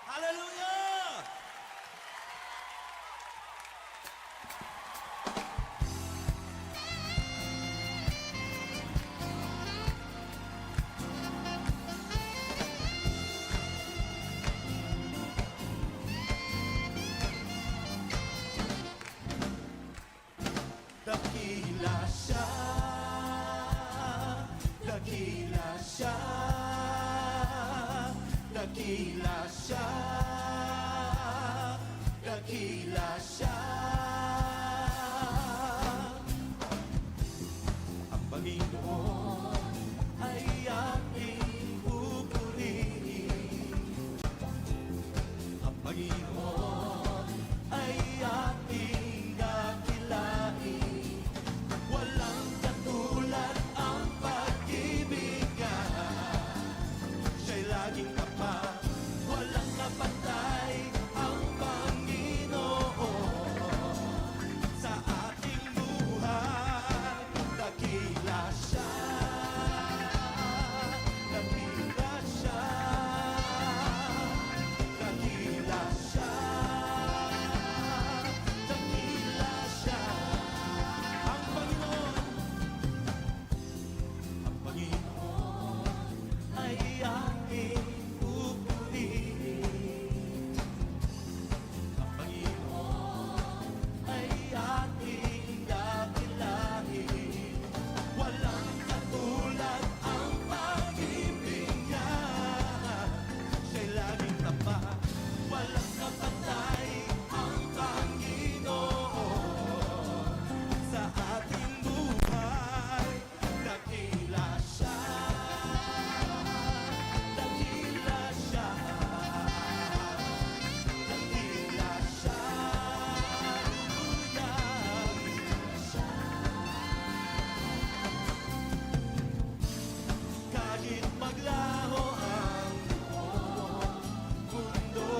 Hallelujah! Dakila siya, dakila siya, dakila siya, dakila siya. Ang Panginoon ay ating pupurihin. Ang Panginoon ay ating dakilain. Walang katulad ang pag-ibig niya. Siya'y laging tapat, walang kapatay ang Panginoon sa ating buhay. Dakila siya, dakila siya, dakila siya, dakila siya. Ang Panginoon ay ating pupurihin. Ang Panginoon ay ating dakilain. Walang katulad ang pag-ibig niya. Siya'y laging tapat, walang kapatay ang Panginoon sa ating buhay. Dakila siya, dakila siya, dakila siya, hallelujah. Kahit maglaho ang mundo,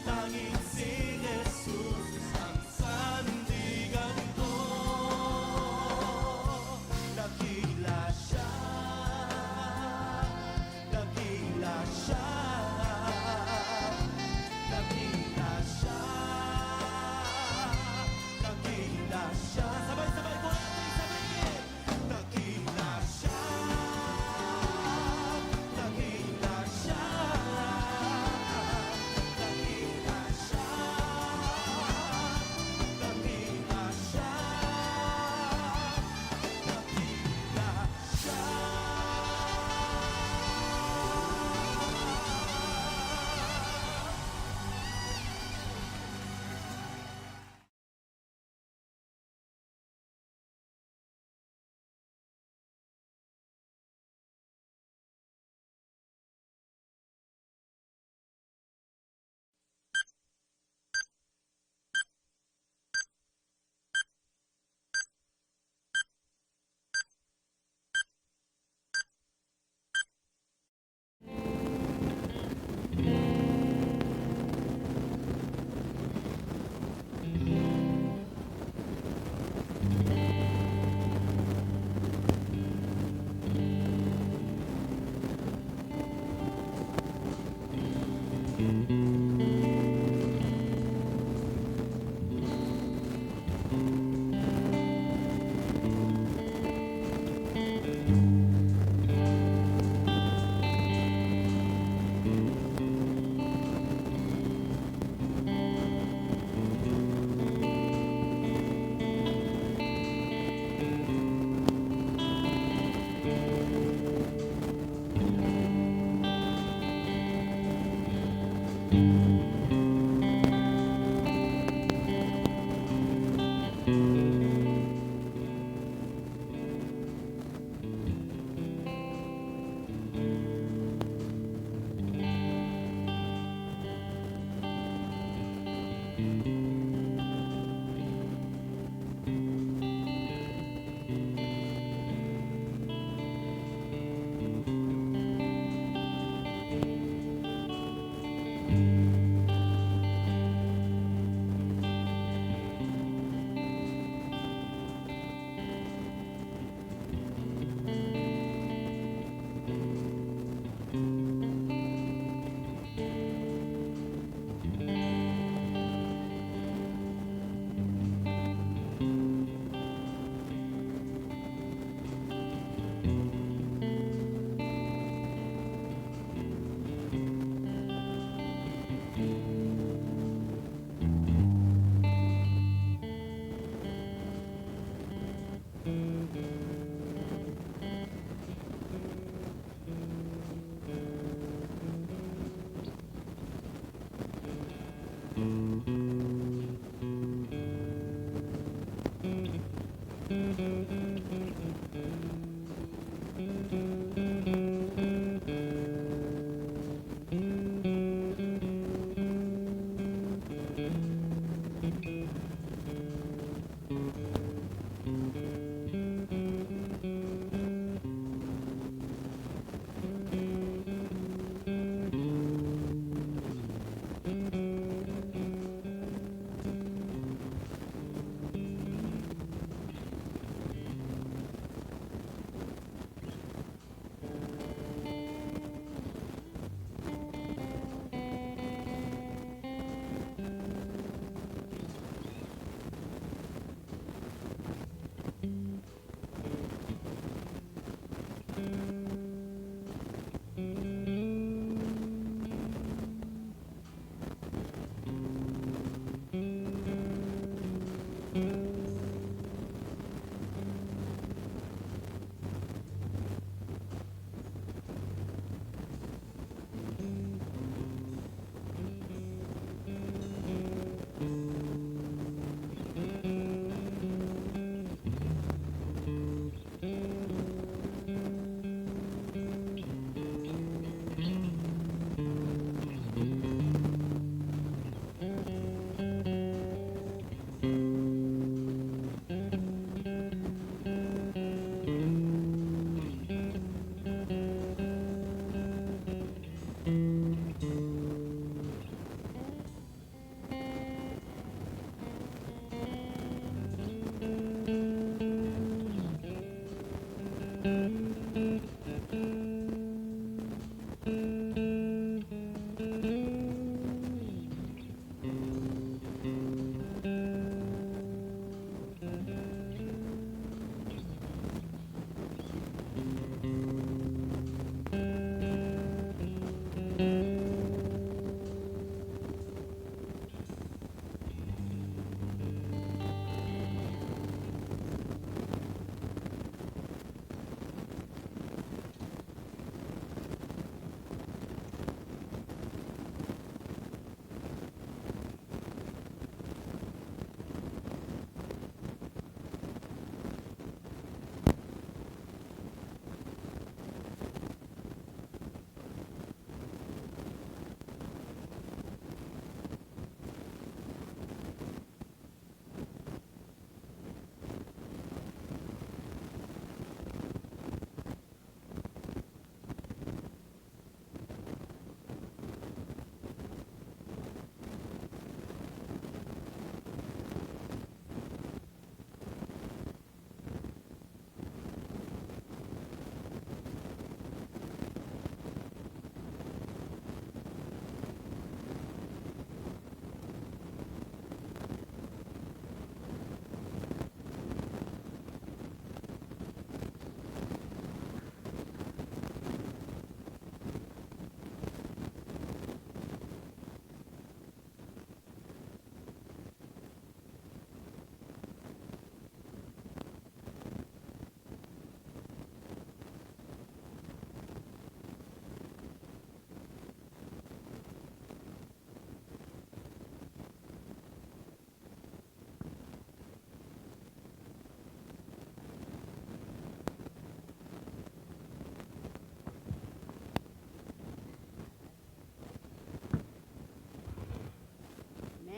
tanging si Jesus ang sandigan ko. Dakila siya, dakila siya, dakila siya, dakila siya. Sabay-sabay po natin sabihin. Dakila siya, dakila siya, dakila siya, dakila siya, dakila siya.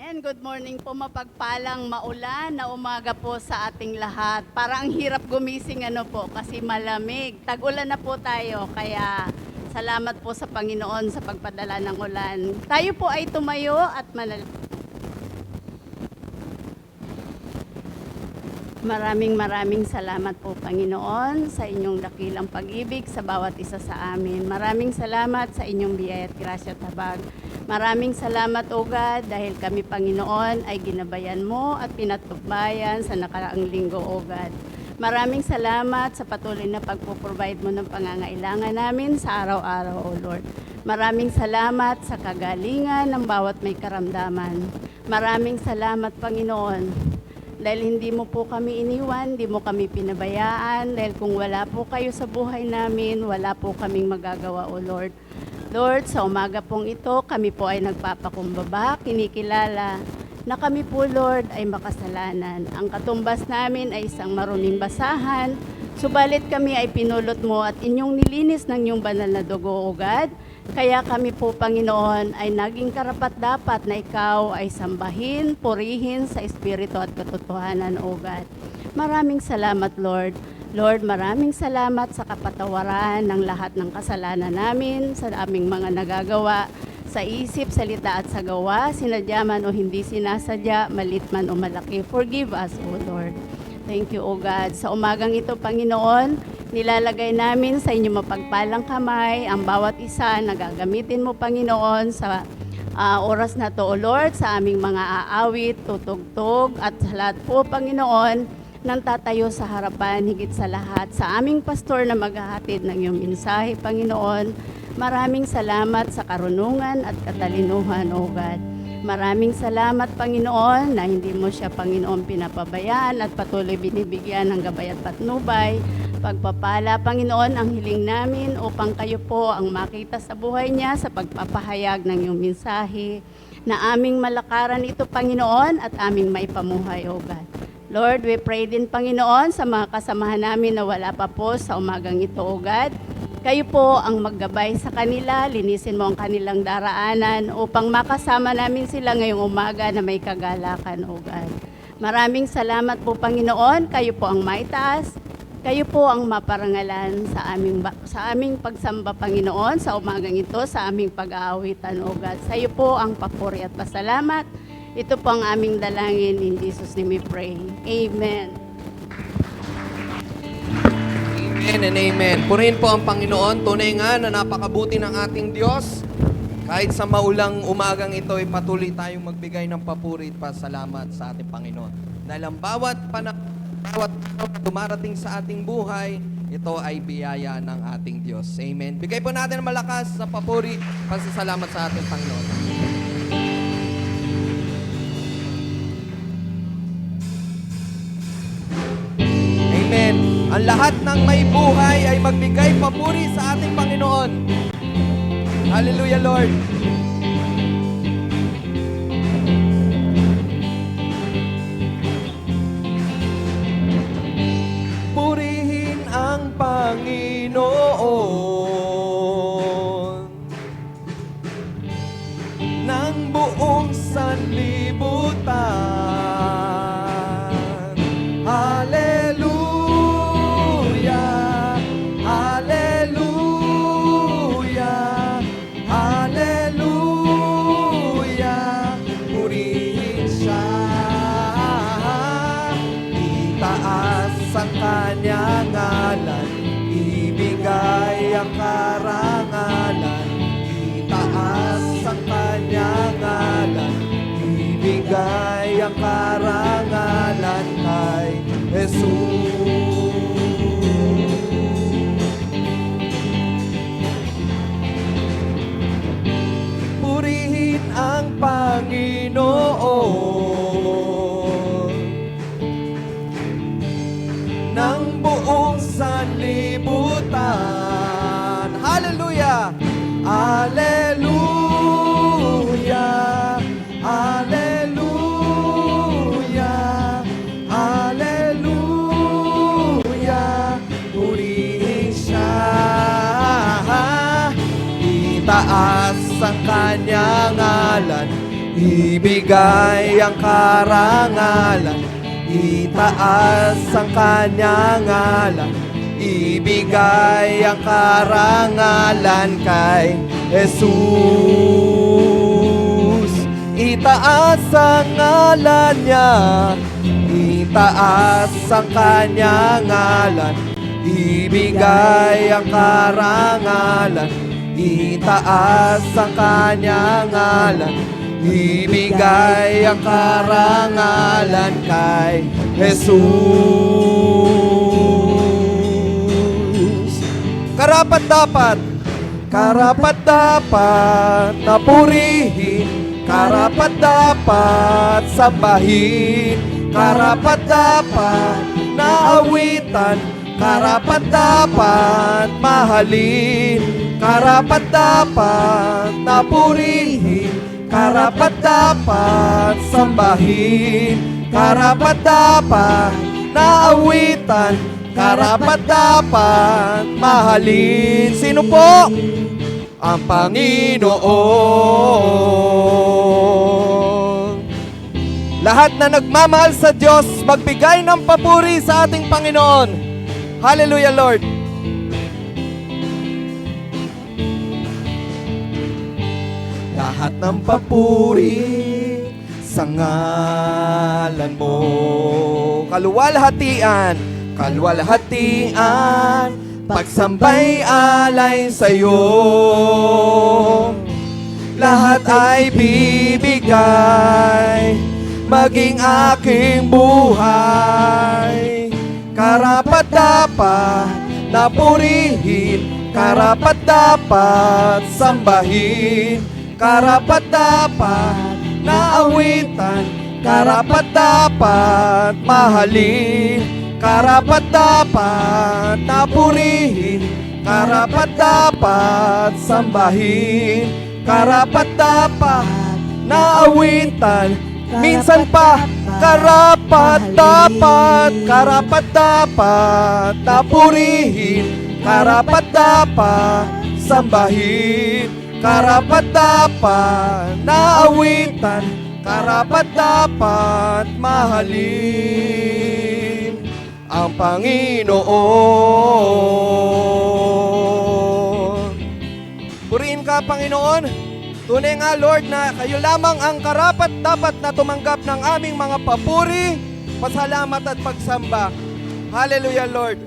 And good morning po, mapagpalang maulan na umaga po sa ating lahat. Parang ang hirap gumising po kasi malamig. Tag-ulan na po tayo kaya salamat po sa Panginoon sa pagpadala ng ulan. Tayo po ay tumayo at Maraming salamat po Panginoon sa inyong dakilang pag-ibig sa bawat isa sa amin. Maraming salamat sa inyong biyaya at grasya at habag. Maraming salamat o God dahil kami Panginoon ay ginabayan mo at pinatnubayan sa nakaraang linggo o God. Maraming salamat sa patuloy na pagpo-provide mo ng pangangailangan namin sa araw-araw o Lord. Maraming salamat sa kagalingan ng bawat may karamdaman. Maraming salamat Panginoon Dahil hindi mo po kami iniwan, hindi mo kami pinabayaan. Dahil kung wala po kayo sa buhay namin, wala po kaming magagawa, O Lord. Lord, sa umaga pong ito, kami po ay nagpapakumbaba, kinikilala na kami po, Lord, ay makasalanan. Ang katumbas namin ay isang maruming basahan, subalit kami ay pinulot mo at inyong nilinis ng iyong banal na dugo, O God. Kaya kami po, Panginoon, ay naging karapat-dapat na ikaw ay sambahin, purihin sa espiritu at katotohanan, O God. Maraming salamat, Lord. Lord, maraming salamat sa kapatawaran ng lahat ng kasalanan namin, sa aming mga nagagawa, sa isip, salita at sa gawa, sinadya man o hindi sinasadya, malit man o malaki. Forgive us, O Lord. Thank you, O God. Sa umagang ito, Panginoon, nilalagay namin sa inyong mapagpalang kamay ang bawat isa na gagamitin mo, Panginoon, sa oras na to, O Lord, sa aming mga aawit, tutugtog, at sa lahat po, Panginoon, nang tatayo sa harapan, higit sa lahat, sa aming pastor na maghahatid ng iyong mensahe, Panginoon. Maraming salamat sa karunungan at katalinuhan, O God. Maraming salamat, Panginoon, na hindi mo siya, Panginoon, pinapabayaan at patuloy binibigyan ng gabay at patnubay. Pagpapala, Panginoon, ang hiling namin upang kayo po ang makita sa buhay niya sa pagpapahayag ng iyong mensahe, na aming malakaran ito, Panginoon, at aming maipamuhay, O God. Lord, we pray din, Panginoon, sa mga kasamahan namin na wala pa po sa umagang ito, O God. Kayo po ang maggabay sa kanila, linisin mo ang kanilang daraanan upang makasama namin sila ngayong umaga na may kagalakan, O God. Maraming salamat po, Panginoon. Kayo po ang maitaas. Kayo po ang maparangalan sa aming pagsamba, Panginoon, sa umagang ito, sa aming pag-aawitan, O God. Sa iyo po ang papuri at pasalamat. Ito po ang aming dalangin. In Jesus' name we pray. Amen. Amen and amen. Purihin po ang Panginoon. Tunay nga na napakabuti ng ating Diyos. Kahit sa maulang umagang ito, ay patuloy tayong magbigay ng papuri at pasalamat sa ating Panginoon. Dahil ang bawat dumarating sa ating buhay, ito ay biyaya ng ating Diyos. Amen. Bigay po natin ang malakas sa papuri, pasasalamat sa ating Panginoon. Amen. Ang lahat ng may buhay ay magbigay papuri sa ating Panginoon. Hallelujah, Lord. Purihin ang Panginoon ng buong sanlibutan. Hallelujah, hallelujah, hallelujah. Purihin siya, itaas ang kanyang ngalan, ibigay ang karangalan, itaas ang kanyang ngalan, ibigay ang karangalan kay Jesus. Purihin ang Panginoon ng buong sanlibutan. Hallelujah! Hallelujah! Hallelujah! Hallelujah! Purihin siya, itaas ang kanyang ngalan, ibigay ang karangalan, itaas ang kanyang ngalan, ibigay ang karangalan kay Jesus. Itaas ang ngalan niya, itaas ang kanyang ngalan, ibigay ang karangalan, itaas ang kanyang ngalan, ibigay ang karangalan kay Jesus. Karapat-dapat na purihin, karapat-dapat sambahin, karapat-dapat na awitan, karapat-dapat mahalin, karapat-dapat na purihin, karapat-dapat sambahin, karapat-dapat na awitan, karapat-dapat mahalin. Sino po? Ang Panginoon. Lahat na nagmamahal sa Diyos, magbigay ng papuri sa ating Panginoon. Hallelujah, Lord. Lahat ng papuri sa ngalan mo. Kaluwalhatian, kaluwalhatian, pagsambay alay sa'yo. Lahat ay bibigay, maging aking buhay. Karapat-dapat na purihin, karapat-dapat sambahin, karapat-dapat na awitan, karapat-dapat mahalin, karapat-dapat na purihin, karapat-dapat sambahin, karapat-dapat na awitan, minsan pa karapat-dapat, karapat-dapat na purihin, karapat-dapat sambahin, karapat-dapat na awitan, karapat-dapat mahalin ang Panginoon. Purihin ka, Panginoon. Tunay nga, Lord, na kayo lamang ang karapat-dapat na tumanggap ng aming mga papuri, pasalamat at pagsamba. Hallelujah, Lord.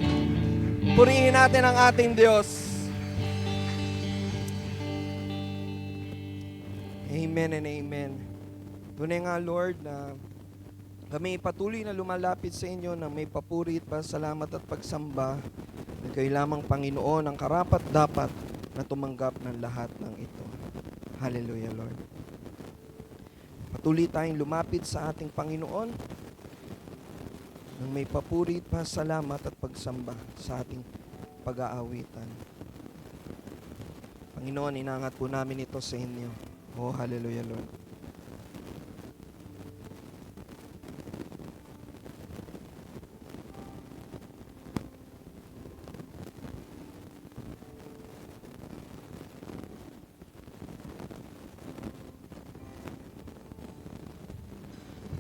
Purihin natin ang ating Diyos. Amen and amen. Tunay nga, Lord, na kami patuloy na lumalapit sa inyo na may papuri at pasalamat at pagsamba. Na kayo lamang, Panginoon, ang karapat-dapat na tumanggap ng lahat ng ito. Hallelujah, Lord. Patuloy tayong lumapit sa ating Panginoon nang may papuri, pasalamat at pagsamba sa ating pag-aawitan. Panginoon, inangat po namin ito sa inyo. Oh, hallelujah, Lord.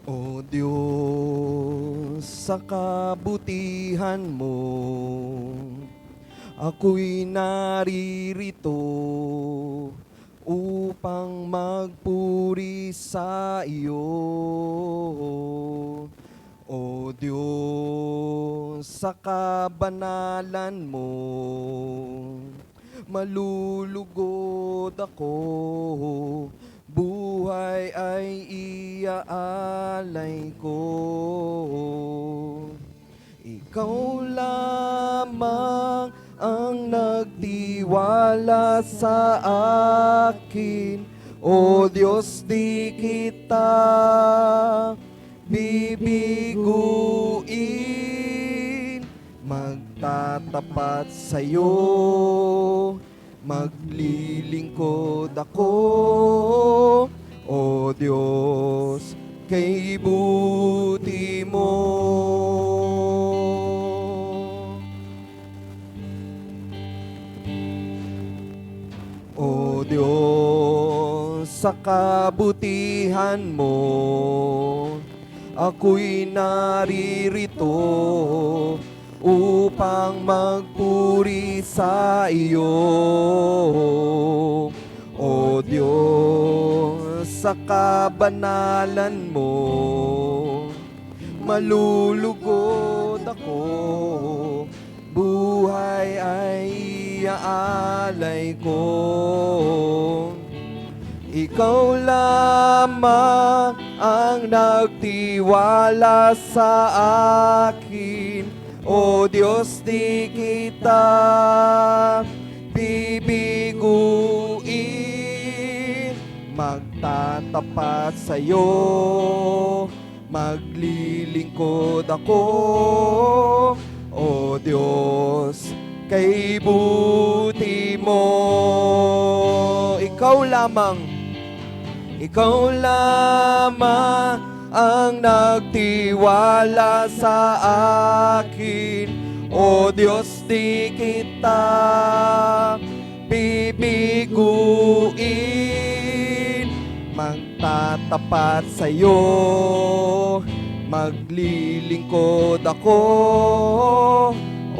O Diyos, sa kabutihan mo, ako'y naririto upang magpuri sa iyo. O Diyos, sa kabanalan mo, malulugod ako, buhay ay iaalay ko. Ikaw lamang ang nagtiwala sa akin, O Diyos, di kita bibiguin. Magtatapat sa'yo, maglilingkod ako, O Diyos, kay buti mo. O Diyos, sa kabutihan mo, ako'y naririto upang magpuri sa iyo. O Diyos, sa kabanalan mo, malulugod ako, buhay ay iaalay ko. Ikaw lamang ang nagtiwala sa akin, O Diyos, di kita bibiguin. Magtatapat sa'yo, maglilingkod ako, O Diyos, kay buti mo. Ikaw lamang ang nagtiwala sa akin, O Diyos, di kita bibiguin. Magtatapat sa'yo, maglilingkod ako,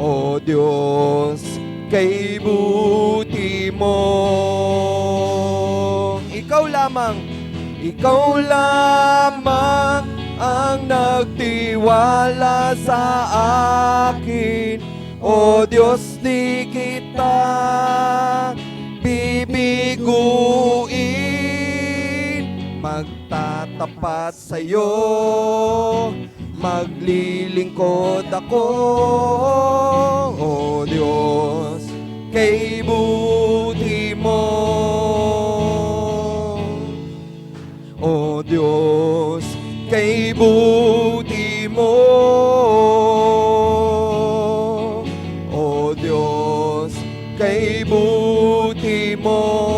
O Diyos, kay buti mo. Ikaw lamang ang nagtiwala sa akin, O Diyos, di kita bibiguin. Magtatapat sa'yo, maglilingkod ako, O Diyos, kay buti mo. O Diyos, kay buti mo. O Diyos, kay buti mo.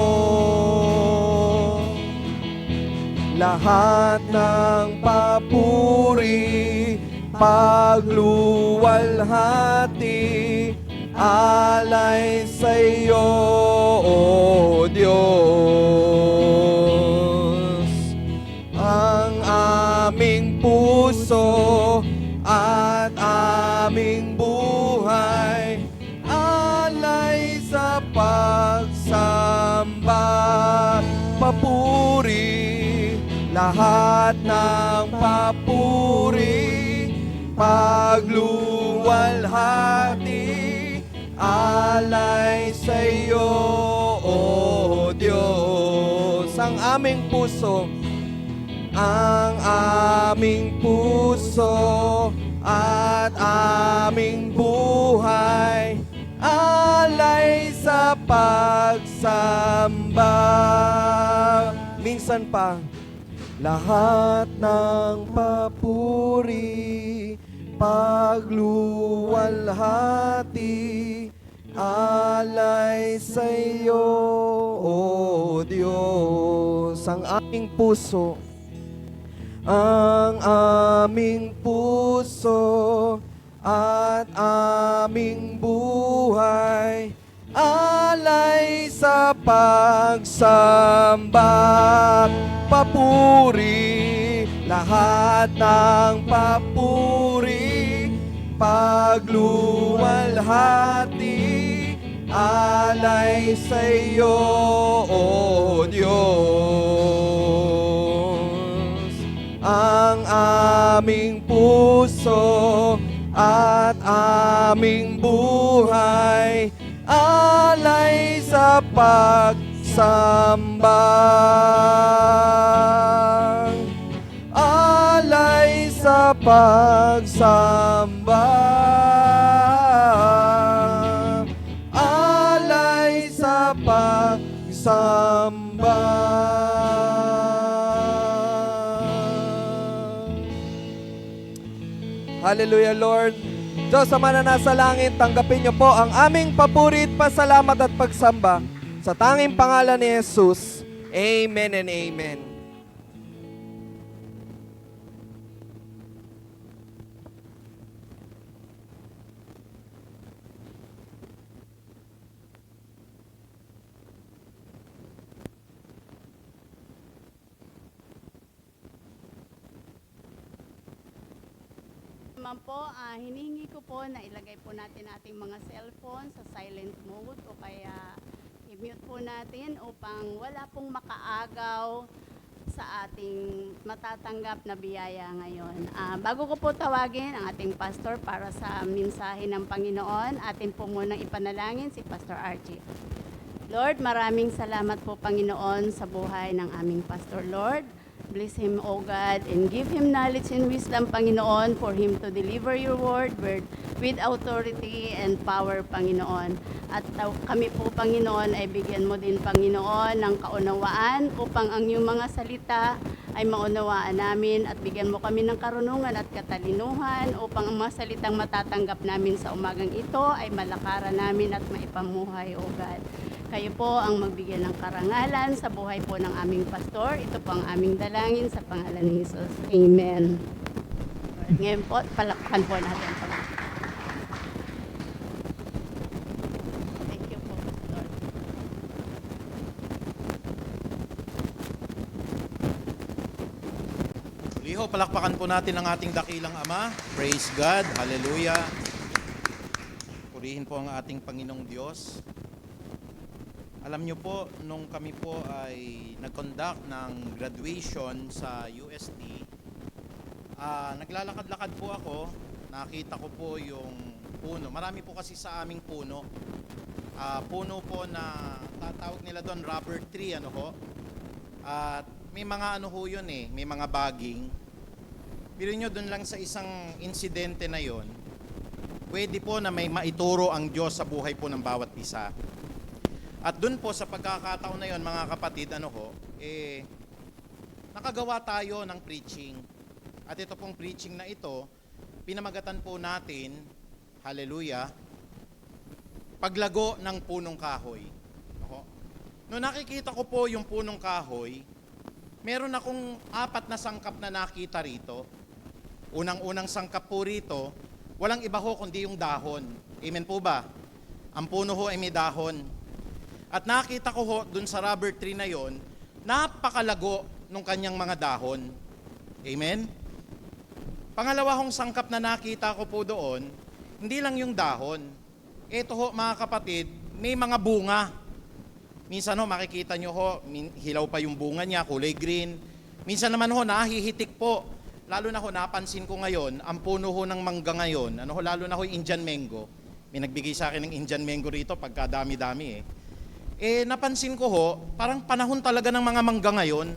Lahat ng papuri, pagluwalhati, alay sa iyo, O Diyos. Ang aming puso at aming buhay, alay sa pagsamba, papuri. Lahat ng papuri, pagluwalhati, alay sa iyo, O Diyos. Ang aming puso at aming buhay, alay sa pagsamba. Minsan pa, lahat ng papuri, pagluwalhati, alay sa iyo, O Diyos. Ang aming puso at aming buhay, alay sa pagsamba, papuri. Lahat ng papuri, pagluwalhati, alay sa iyo, O Diyos. Ang aming puso at aming buhay, alay sa pagsamba, alay sa pagsamba, alay sa pagsamba. Hallelujah, Lord. Diyos Ama na nasa langit, tanggapin niyo po ang aming papuri at pasalamat at pagsamba sa tanging pangalan ni Jesus. Amen and amen. Naman po, hinihingi ko po na ilagay po natin ating mga cellphone sa silent mode o kaya i-mute po natin upang wala pong makaagaw sa ating matatanggap na biyaya ngayon. Bago ko po tawagin ang ating pastor para sa mensahe ng Panginoon, atin po munang ipanalangin si Pastor Archie. Lord, maraming salamat po Panginoon sa buhay ng aming pastor, Lord. Bless him, O God, and give him knowledge and wisdom, Panginoon, for him to deliver your word with authority and power, Panginoon. At kami po, Panginoon, ay bigyan mo din, Panginoon, ng kaunawaan upang ang iyong mga salita ay maunawaan namin at bigyan mo kami ng karunungan at katalinuhan upang ang mga salitang matatanggap namin sa umagang ito ay malakaran namin at maipamuhay, O God. Kayo po ang magbigyan ng karangalan sa buhay po ng aming pastor. Ito po ang aming dalangin sa pangalan ni Jesus. Amen. Ngayon po, palakpan po natin. Thank you po, Pastor. Liho, palakpakan po natin ang ating dakilang Ama. Praise God. Hallelujah. Purihin po ang ating Panginoong Diyos. Alam niyo po, nung kami po ay nag-conduct ng graduation sa UST, naglalakad-lakad po ako, nakita ko po yung puno. Marami po kasi sa aming puno. Puno po na tatawag nila doon rubber tree, ano ho. At may mga ano ho yun eh, may mga bagging. Pero nyo doon lang sa isang insidente na yon, pwede po na may maituro ang Diyos sa buhay po ng bawat isa. At doon po sa pagkakataon na yon, mga kapatid, ano ho, nakagawa tayo ng preaching. At ito pong preaching na ito, pinamagatan po natin, hallelujah, paglago ng punong kahoy. Ako. Noong nakikita ko po yung punong kahoy, meron akong 4 na sangkap na nakita rito. Unang-unang sangkap po rito, walang iba ho kundi yung dahon. Amen po ba? Ang puno ho ay may dahon. At nakita ko ho, dun sa rubber tree na yon, napakalago nung kanyang mga dahon. Amen? Pangalawa hong sangkap na nakita ko po doon, hindi lang yung dahon. Ito ho, mga kapatid, may mga bunga. Minsan ho, makikita nyo ho, hilaw pa yung bunga niya, kulay green. Minsan naman ho, nahihitik po. Lalo na ho, napansin ko ngayon, ang puno ho ng mangga ngayon, ano ho, lalo na ho yung Indian mango. May nagbigay sa akin ng Indian mango rito, pagkadami-dami napansin ko ho, parang panahon talaga ng mga mangga ngayon.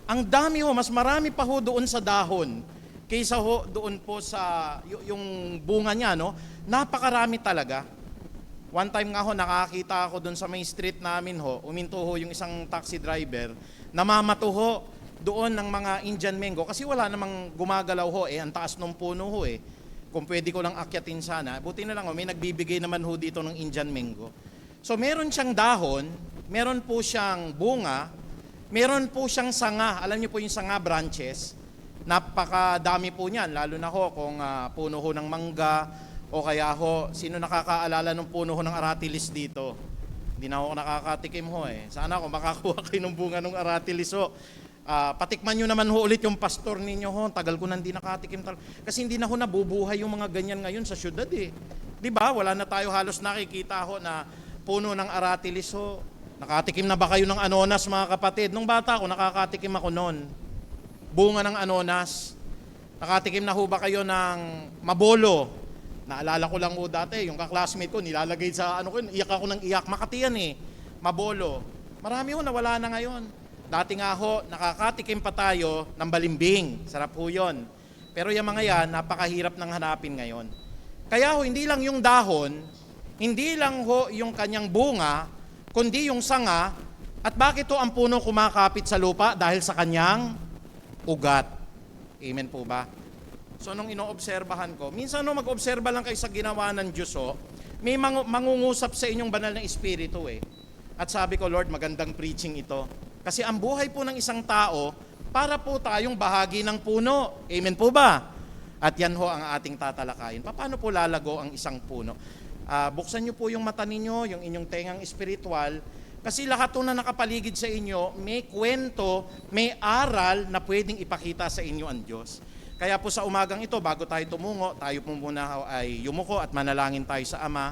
Ang dami ho, mas marami pa ho doon sa dahon kaysa ho doon po sa yung bunga niya, no? Napakarami talaga. One time nga ho, nakakita ako doon sa may street namin ho, uminto ho yung isang taxi driver, namamato ho doon ng mga Indian mango kasi wala namang gumagalaw ho, ang taas ng puno ho eh. Kung pwede ko lang akyatin sana, buti na lang ho, may nagbibigay naman ho dito ng Indian mango. So meron siyang dahon, meron po siyang bunga, meron po siyang sanga. Alam niyo po yung sanga branches, napakadami po niyan, lalo na ho kung puno ho ng mangga o kaya ho, sino nakakaalala ng puno ho ng aratilis dito? Hindi na ako nakakatikim ho eh. Sana ako makakuha kayo ng bunga ng aratilis ho. Patikman nyo naman ho ulit yung pastor ninyo ho. Tagal ko na hindi nakatikim kasi hindi na ho nabubuhay yung mga ganyan ngayon sa syudad eh. Di ba? Wala na tayo halos nakikita ho na puno ng aratilis ho. Nakatikim na ba kayo ng anonas, mga kapatid? Nung bata ako, nakakatikim ako noon. Bunga ng anonas. Nakatikim na ho ba kayo ng mabolo? Naalala ko lang ho dati, yung kaklasmate ko, nilalagay sa ano ko, iyak ako ng iyak. Makati yan eh, mabolo. Marami ho, nawala na ngayon. Dati nga ho, nakakatikim pa tayo ng balimbing. Sarap ho yun. Pero yung mga yan, napakahirap ng hanapin ngayon. Kaya ho, hindi lang yung dahon, hindi lang ho yung kanyang bunga, kundi yung sanga. At bakit ho ang puno kumakapit sa lupa? Dahil sa kanyang ugat. Amen po ba? So nung inoobserbahan ko, minsan no mag-obserba lang kayo sa ginawa ng Diyos ho, may mangungusap sa inyong banal na espiritu eh. At sabi ko, Lord, magandang preaching ito. Kasi ang buhay po ng isang tao, para po tayong bahagi ng puno. Amen po ba? At yan ho ang ating tatalakayin. Paano po lalago ang isang puno? Buksan nyo po yung mata ninyo, yung inyong tengang espiritual, kasi lahat po na nakapaligid sa inyo, may kwento, may aral na pwedeng ipakita sa inyo ang Diyos. Kaya po sa umagang ito, bago tayo tumungo, tayo po muna ay yumuko at manalangin tayo sa Ama.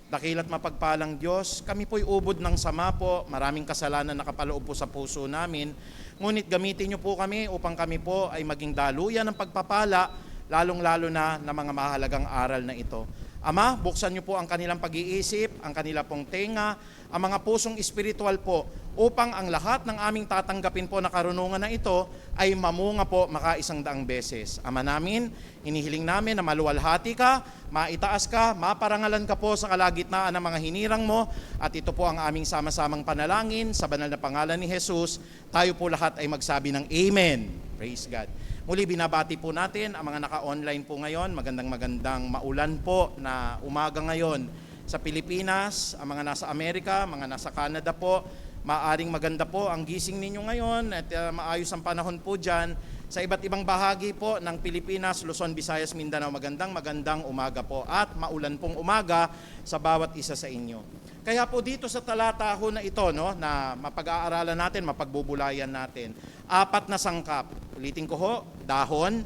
Dakila't mapagpalang Diyos, kami po'y ubod ng sama po, maraming kasalanan nakapaloob po sa puso namin. Ngunit gamitin nyo po kami upang kami po ay maging daluyan ng pagpapala, lalong-lalo na mga mahalagang aral na ito. Ama, buksan niyo po ang kanilang pag-iisip, ang kanila pong tenga, ang mga pusong espiritual po, upang ang lahat ng aming tatanggapin po na karunungan na ito ay mamunga po makaisang daang beses. Ama namin, hinihiling namin na maluwalhati ka, maitaas ka, maparangalan ka po sa kalagitnaan ng mga hinirang mo, at ito po ang aming sama-samang panalangin sa banal na pangalan ni Jesus. Tayo po lahat ay magsabi ng Amen. Praise God. Muli binabati po natin ang mga naka-online po ngayon. Magandang maulan po na umaga ngayon sa Pilipinas, ang mga nasa Amerika, mga nasa Canada po. Maaring maganda po ang gising ninyo ngayon at maayos ang panahon po dyan. Sa iba't ibang bahagi po ng Pilipinas, Luzon, Visayas, Mindanao, magandang umaga po at maulan pong umaga sa bawat isa sa inyo. Kaya po dito sa talata ho na ito, no, na mapag-aaralan natin, mapagbubulayan natin, 4 na sangkap. Ulitin ko ho, dahon.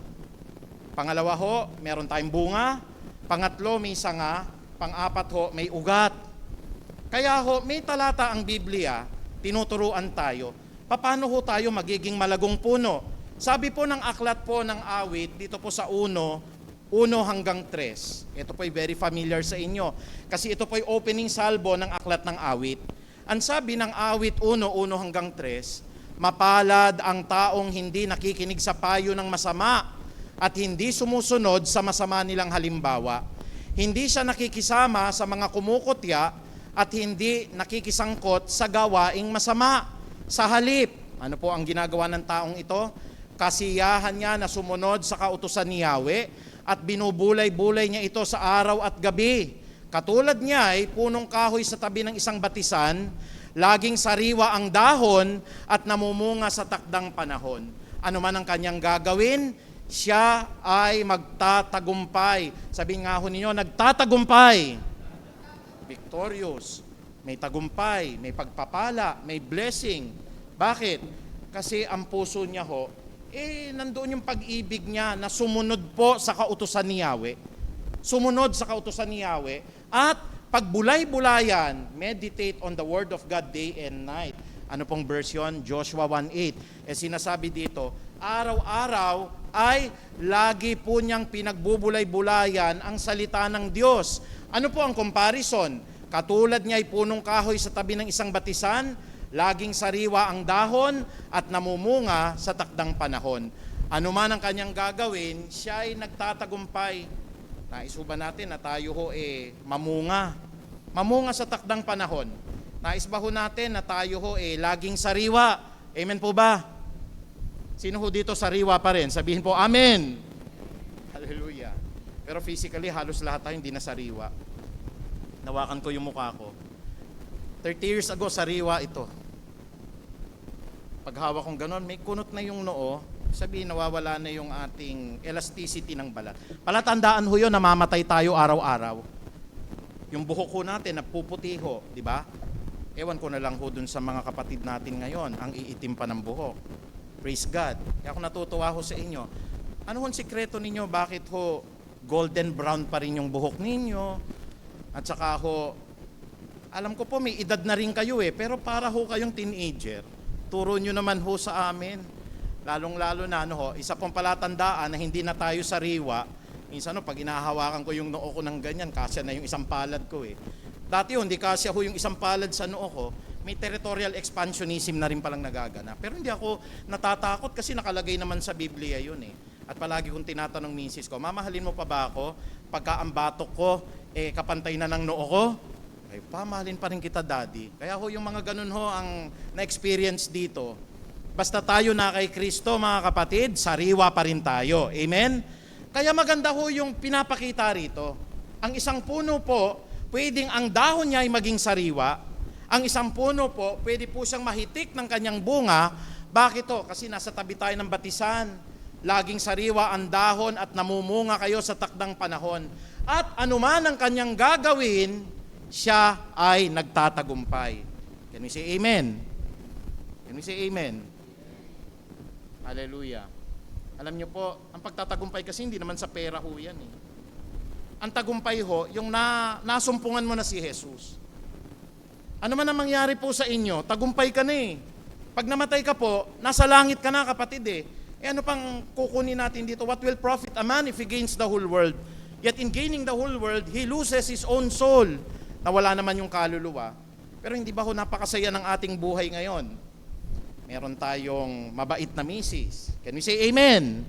Pangalawa ho, meron tayong bunga. Pangatlo, may sanga. Pang-apat ho, may ugat. Kaya ho, may talata ang Biblia, tinuturuan tayo. Paano ho tayo magiging malagong puno? Sabi po ng aklat po ng awit, dito po sa 1 hanggang 3. Ito po ay very familiar sa inyo. Kasi ito po ay opening salvo ng aklat ng awit. Ang sabi ng awit 1 hanggang 3, mapalad ang taong hindi nakikinig sa payo ng masama at hindi sumusunod sa masama nilang halimbawa. Hindi siya nakikisama sa mga kumukutya at hindi nakikisangkot sa gawaing masama. Sa halip, ano po ang ginagawa ng taong ito? Kasiyahan niya na sumunod sa kautusan ni Yahweh at binubulay-bulay niya ito sa araw at gabi. Katulad niya ay punong kahoy sa tabi ng isang batisan, laging sariwa ang dahon at namumunga sa takdang panahon. Ano man ang kanyang gagawin, siya ay magtatagumpay. Sabihin nga ho ninyo, nagtatagumpay. Victorious. May tagumpay, may pagpapala, may blessing. Bakit? Kasi ang puso niya ho, nandoon yung pag-ibig niya na sumunod po sa kautusan ni Yahweh. Sumunod sa kautusan ni Yahweh at pagbulay-bulayan, meditate on the word of God day and night. Ano pong version? Joshua 1:8. Sinasabi dito, araw-araw ay lagi po niyang pinagbubulay-bulayan ang salita ng Diyos. Ano po ang comparison? Katulad niya ay punong kahoy sa tabi ng isang batisan, laging sariwa ang dahon at namumunga sa takdang panahon. Ano man ang kanyang gagawin, siya ay nagtatagumpay. Nais ba natin na tayo ho mamunga? Mamunga sa takdang panahon. Nais ba ho natin na tayo ho laging sariwa? Amen po ba? Sino ho dito sariwa pa rin? Sabihin po, Amen! Hallelujah. Pero physically, halos lahat tayo hindi na sariwa. Nawakan ko yung mukha ko. 30 years ago, sariwa ito. Pag hawak kong ganon, may kunot na yung noo, sabihin nawawala na yung ating elasticity ng balat. Palatandaan ho yun, namamatay tayo araw-araw. Yung buhok ko natin, napuputi ho, di ba? Ewan ko na lang ho dun sa mga kapatid natin ngayon, ang iitim pa ng buhok. Praise God. Kaya ako natutuwa ho sa inyo. Ano hong sikreto ninyo, bakit ho golden brown pa rin yung buhok ninyo? At saka ho, alam ko po may edad na rin kayo pero para ho kayong teenager. Turo nyo naman ho sa amin. Lalong-lalo na, isa pong palatandaan na hindi na tayo sariwa. Minsan, pag inahawakan ko yung noo ko ng ganyan, kasya na yung isang palad ko Dati hindi kasya ho yung isang palad sa noo ko. May territorial expansionism na rin palang nagagana. Pero hindi ako natatakot kasi nakalagay naman sa Biblia yun At palagi kong tinatanong misis ko, mamahalin mo pa ba ako? Pagka ang batok ko, kapantay na ng noo ko? Ay, pamahalin pa rin kita, Daddy. Kaya ho, yung mga ganun ho ang na-experience dito. Basta tayo na kay Kristo, mga kapatid, sariwa pa rin tayo. Amen? Kaya maganda ho yung pinapakita rito. Ang isang puno po, pwedeng ang dahon niya ay maging sariwa. Ang isang puno po, pwede po siyang mahitik ng kanyang bunga. Bakit to? Kasi nasa tabi tayo ng batisan. Laging sariwa ang dahon at namumunga kayo sa takdang panahon. At anuman ang kanyang gagawin, siya ay nagtatagumpay. Can we say amen? Can we say amen? Hallelujah. Alam niyo po, ang pagtatagumpay kasi hindi naman sa pera ho yan Ang tagumpay ho, yung nasumpungan mo na si Jesus. Ano man ang mangyari po sa inyo, tagumpay ka na Pag namatay ka po, nasa langit ka na kapatid ano pang kukunin natin dito? What will profit a man if he gains the whole world? Yet in gaining the whole world, he loses his own soul. Nawala naman yung kaluluwa. Pero hindi ba ho napakasaya ng ating buhay ngayon? Meron tayong mabait na misis. Can we say amen?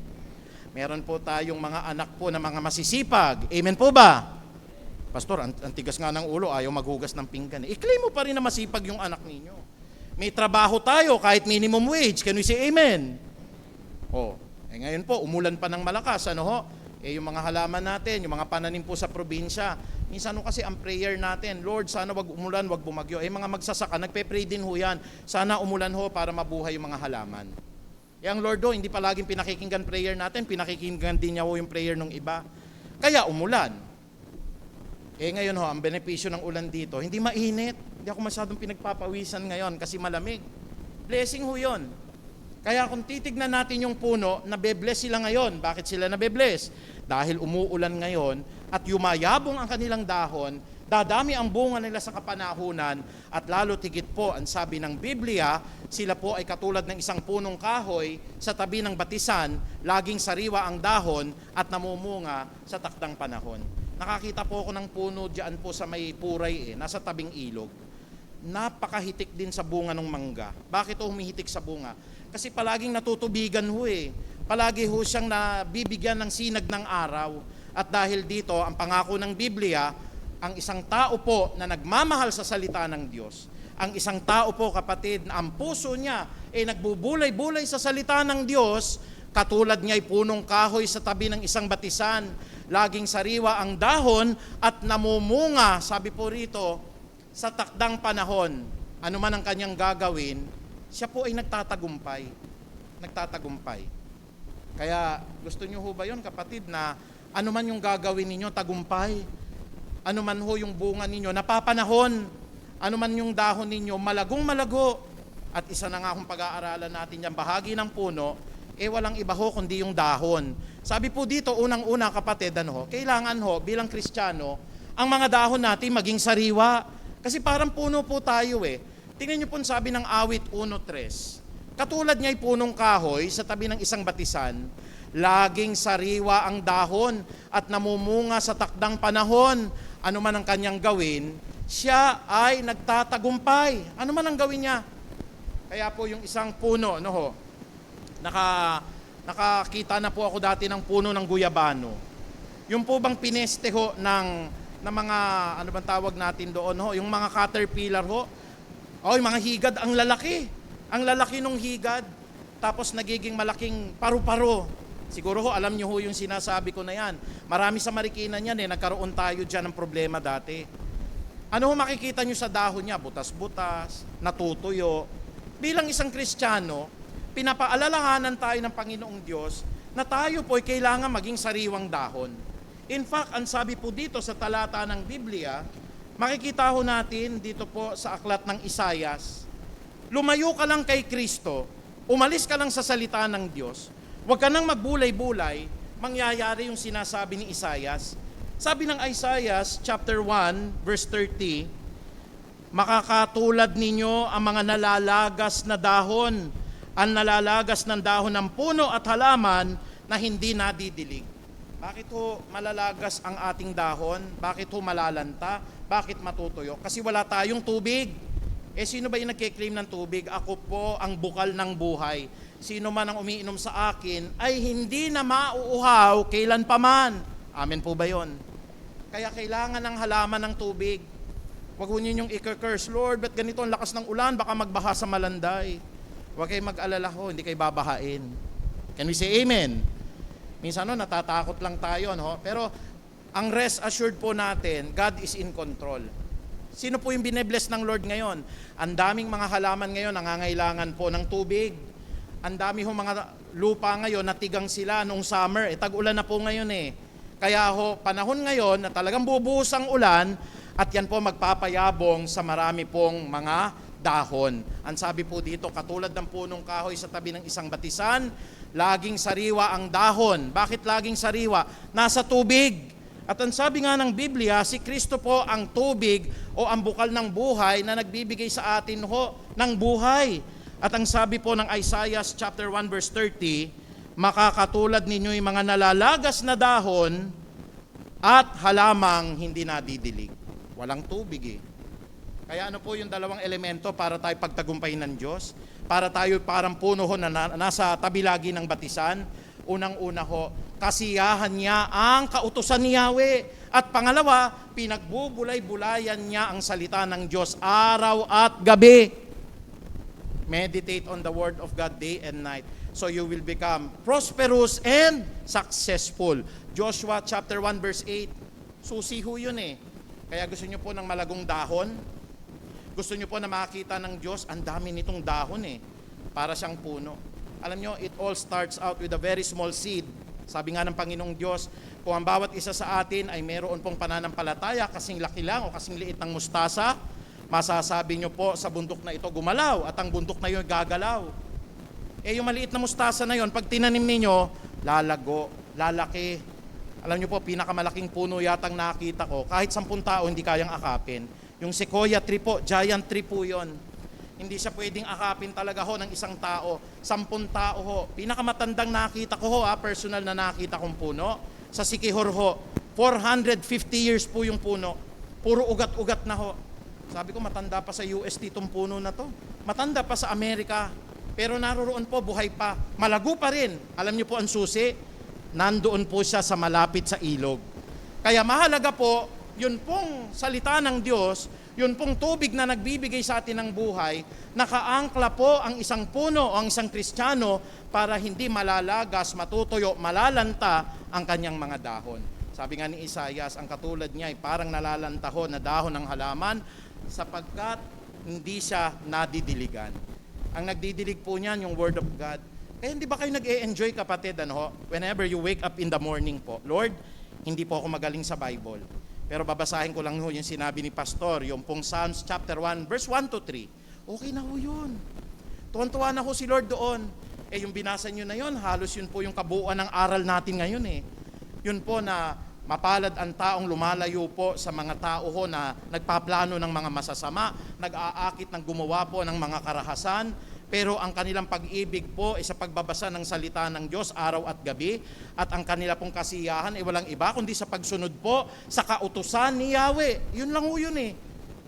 Meron po tayong mga anak po na mga masisipag. Amen po ba? Pastor, ang tigas nga ng ulo, ayaw maghugas ng pinggan. I-claim mo pa rin na masipag yung anak ninyo. May trabaho tayo kahit minimum wage. Can we say amen? Ngayon po, umulan pa ng malakas. Ano ho? Yung mga halaman natin, yung mga pananim po sa probinsya. Minsan kasi ang prayer natin, Lord, sana wag umulan, wag bumagyo. Mga magsasaka, nagpe-pray din ho yan. Sana umulan ho para mabuhay yung mga halaman. Ang Lord hindi palaging pinakikinggan prayer natin, pinakikinggan din niya ho yung prayer ng iba. Kaya umulan. Ngayon ho, ang benepisyo ng ulan dito, hindi mainit. Hindi ako masyadong pinagpapawisan ngayon kasi malamig. Blessing ho yun. Kaya kung titignan natin yung puno, nabe-bless sila ngayon. Bakit sila nabe-bless? Dahil umuulan ngayon at yumayabong ang kanilang dahon, dadami ang bunga nila sa kapanahunan at lalo tigit po, ang sabi ng Biblia, sila po ay katulad ng isang punong kahoy sa tabi ng batisan, laging sariwa ang dahon at namumunga sa takdang panahon. Nakakita po ako ng puno diyan po sa may puray, nasa tabing ilog. Napakahitik din sa bunga ng mangga. Bakit humihitik sa bunga? Kasi palaging natutubigan ho Palagi ho siyang nabibigyan ng sinag ng araw. At dahil dito, ang pangako ng Biblia, ang isang tao po na nagmamahal sa salita ng Diyos, ang isang tao po kapatid na ang puso niya ay nagbubulay-bulay sa salita ng Diyos, katulad niya'y punong kahoy sa tabi ng isang batisan, laging sariwa ang dahon at namumunga, sabi po rito, sa takdang panahon. Ano man ang kanyang gagawin, siya po ay nagtatagumpay. Kaya gusto niyo ho ba yun kapatid na ano man yung gagawin ninyo, tagumpay? Ano man ho yung bunga ninyo, napapanahon? Ano man yung dahon ninyo, malagong malago? At isa na nga kung pag-aaralan natin yan, bahagi ng puno, walang iba ho kundi yung dahon. Sabi po dito, unang-una kapatid, kailangan ho bilang Kristiyano, ang mga dahon natin maging sariwa. Kasi parang puno po tayo Tingnan niyo po sabi ng awit 1:3. Katulad niya'y punong kahoy sa tabi ng isang batisan, laging sariwa ang dahon at namumunga sa takdang panahon. Ano man ang kanyang gawin, siya ay nagtatagumpay. Ano man ang gawin niya. Kaya po yung isang puno, nakakita na po ako dati ng puno ng guyabano. Yung po bang pineste ho ng mga, ano bang tawag natin doon yung mga caterpillar yung mga higad, ang lalaki. Ang lalaki nung higad, tapos nagiging malaking paru-paro. Siguro alam niyo yung sinasabi ko na yan. Marami sa Marikina yan nagkaroon tayo dyan ng problema dati. Ano makikita niyo sa dahon niya? Butas-butas, natutuyo. Bilang isang Kristiyano, pinapaalalahanan tayo ng Panginoong Diyos na tayo po ay kailangan maging sariwang dahon. In fact, ang sabi po dito sa talata ng Biblia, makikita ho natin dito po sa aklat ng Isayas, lumayo ka lang kay Kristo, umalis ka lang sa salita ng Diyos, huwag ka nang magbulay-bulay, mangyayari yung sinasabi ni Isayas. Sabi ng Isayas chapter 1 verse 30, makakatulad ninyo ang mga nalalagas na dahon, ang nalalagas ng dahon ng puno at halaman na hindi nadidilig. Bakit ho malalagas ang ating dahon? Bakit ho malalanta? Bakit matutuyo? Kasi wala tayong tubig. Sino ba yung nagkiklaim ng tubig? Ako po ang bukal ng buhay. Sino man ang umiinom sa akin ay hindi na mauuhaw kailan pa man. Amen po ba yon? Kaya kailangan ng halaman ng tubig. Huwag ho ninyong i-curse, Lord, ba't ganito ang lakas ng ulan? Baka magbaha sa Malanday. Huwag kayo mag-alala hindi kayo babahain. Can we say amen? Minsan natatakot lang tayo, pero ang rest assured po natin, God is in control. Sino po yung binebless ng Lord ngayon? Ang daming mga halaman ngayon nangangailangan po ng tubig. Ang dami mga lupa ngayon natigang sila nung summer. Tag-ulan na po ngayon Kaya panahon ngayon na talagang bubuhos ang ulan at yan po magpapayabong sa marami pong mga dahon. Ang sabi po dito, katulad ng punong kahoy sa tabi ng isang batisan, laging sariwa ang dahon. Bakit laging sariwa? Nasa tubig. At ang sabi nga ng Biblia, si Kristo po ang tubig o ang bukal ng buhay na nagbibigay sa atin ng buhay. At ang sabi po ng Isaiah chapter 1 verse 30, makakatulad ninyo yung mga nalalagas na dahon, at halamang hindi nadidilig. Walang tubig eh. Kaya ano po yung dalawang elemento para tayo pagtagumpayin ng Diyos? Para tayo parang puno ho na nasa tabi lagi ng batisan. Unang-una ho, kasiyahan niya ang kautusan ni Yahweh. At pangalawa, pinagbubulay-bulayan niya ang salita ng Diyos araw at gabi. Meditate on the Word of God day and night. So you will become prosperous and successful. Joshua chapter 1 verse 8. Susi ho yun eh. Kaya gusto nyo po ng malagong dahon? Gusto nyo po na makita ng Diyos? Ang dami nitong dahon eh. Para siyang puno. Alam nyo, it all starts out with a very small seed. Sabi nga ng Panginoong Diyos, kung ang bawat isa sa atin ay meron pong pananampalataya, kasing laki lang o kasing liit ng mustasa, masasabi nyo po sa bundok na ito gumalaw at ang bundok na yun gagalaw. Eh yung maliit na mustasa na yun, pag tinanim ninyo, lalago, lalaki. Alam nyo po, pinakamalaking puno yatang nakita ko, kahit 10 tao hindi kayang akapin. Yung sequoia tree po, giant tree po yun. Hindi siya pwedeng akapin talaga ho ng isang tao. 10 tao ho. Pinakamatandang nakita ko ho, personal na nakita kong puno, sa Sikihor ho. 450 years po yung puno. Puro ugat-ugat na ho. Sabi ko, matanda pa sa UST itong puno na to. Matanda pa sa Amerika. Pero naroroon po, buhay pa. Malago pa rin. Alam niyo po ang susi? Nandoon po siya sa malapit sa ilog. Kaya mahalaga po, yun pong salita ng Diyos, yun pong tubig na nagbibigay sa atin ng buhay, nakaangkla po ang isang puno o ang isang Kristiyano para hindi malalagas, matutuyo, malalanta ang kanyang mga dahon. Sabi nga ni Isaias, ang katulad niya ay parang nalalantaho na dahon ng halaman sapagkat hindi siya nadidiligan. Ang nagdidilig po niyan yung Word of God. Kaya hindi ba kayo nag-e-enjoy kapatid, whenever you wake up in the morning po, Lord, hindi po ako magaling sa Bible. Pero babasahin ko lang ho yung sinabi ni Pastor, yung pong Psalms chapter 1, verse 1 to 3. Okay na ho yun. Tuwan-tuwa na ho si Lord doon. Eh yung binasa nyo na yun, halos yun po yung kabuuan ng aral natin ngayon eh. Yun po na mapalad ang taong lumalayo po sa mga tao ho na nagpaplano ng mga masasama, nag-aakit ng gumawa po ng mga karahasan, pero ang kanilang pag-ibig po ay sa pagbabasa ng salita ng Diyos araw at gabi, at ang kanila pong kasiyahan ay walang iba kundi sa pagsunod po sa kautusan ni Yahweh. Yun lang ho yun eh.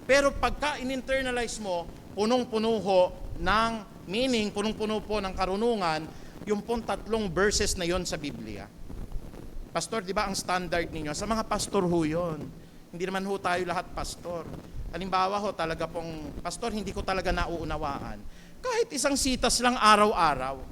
Pero pagka in-internalize mo, punong-puno ho ng meaning, punong-puno po ng karunungan, yung pong 3 verses na yon sa Biblia. Pastor, di ba ang standard ninyo? Sa mga pastor ho yun. Hindi naman ho tayo lahat pastor. Halimbawa ho, talaga pong, pastor, hindi ko talaga nauunawaan. Kahit isang sitas lang araw-araw.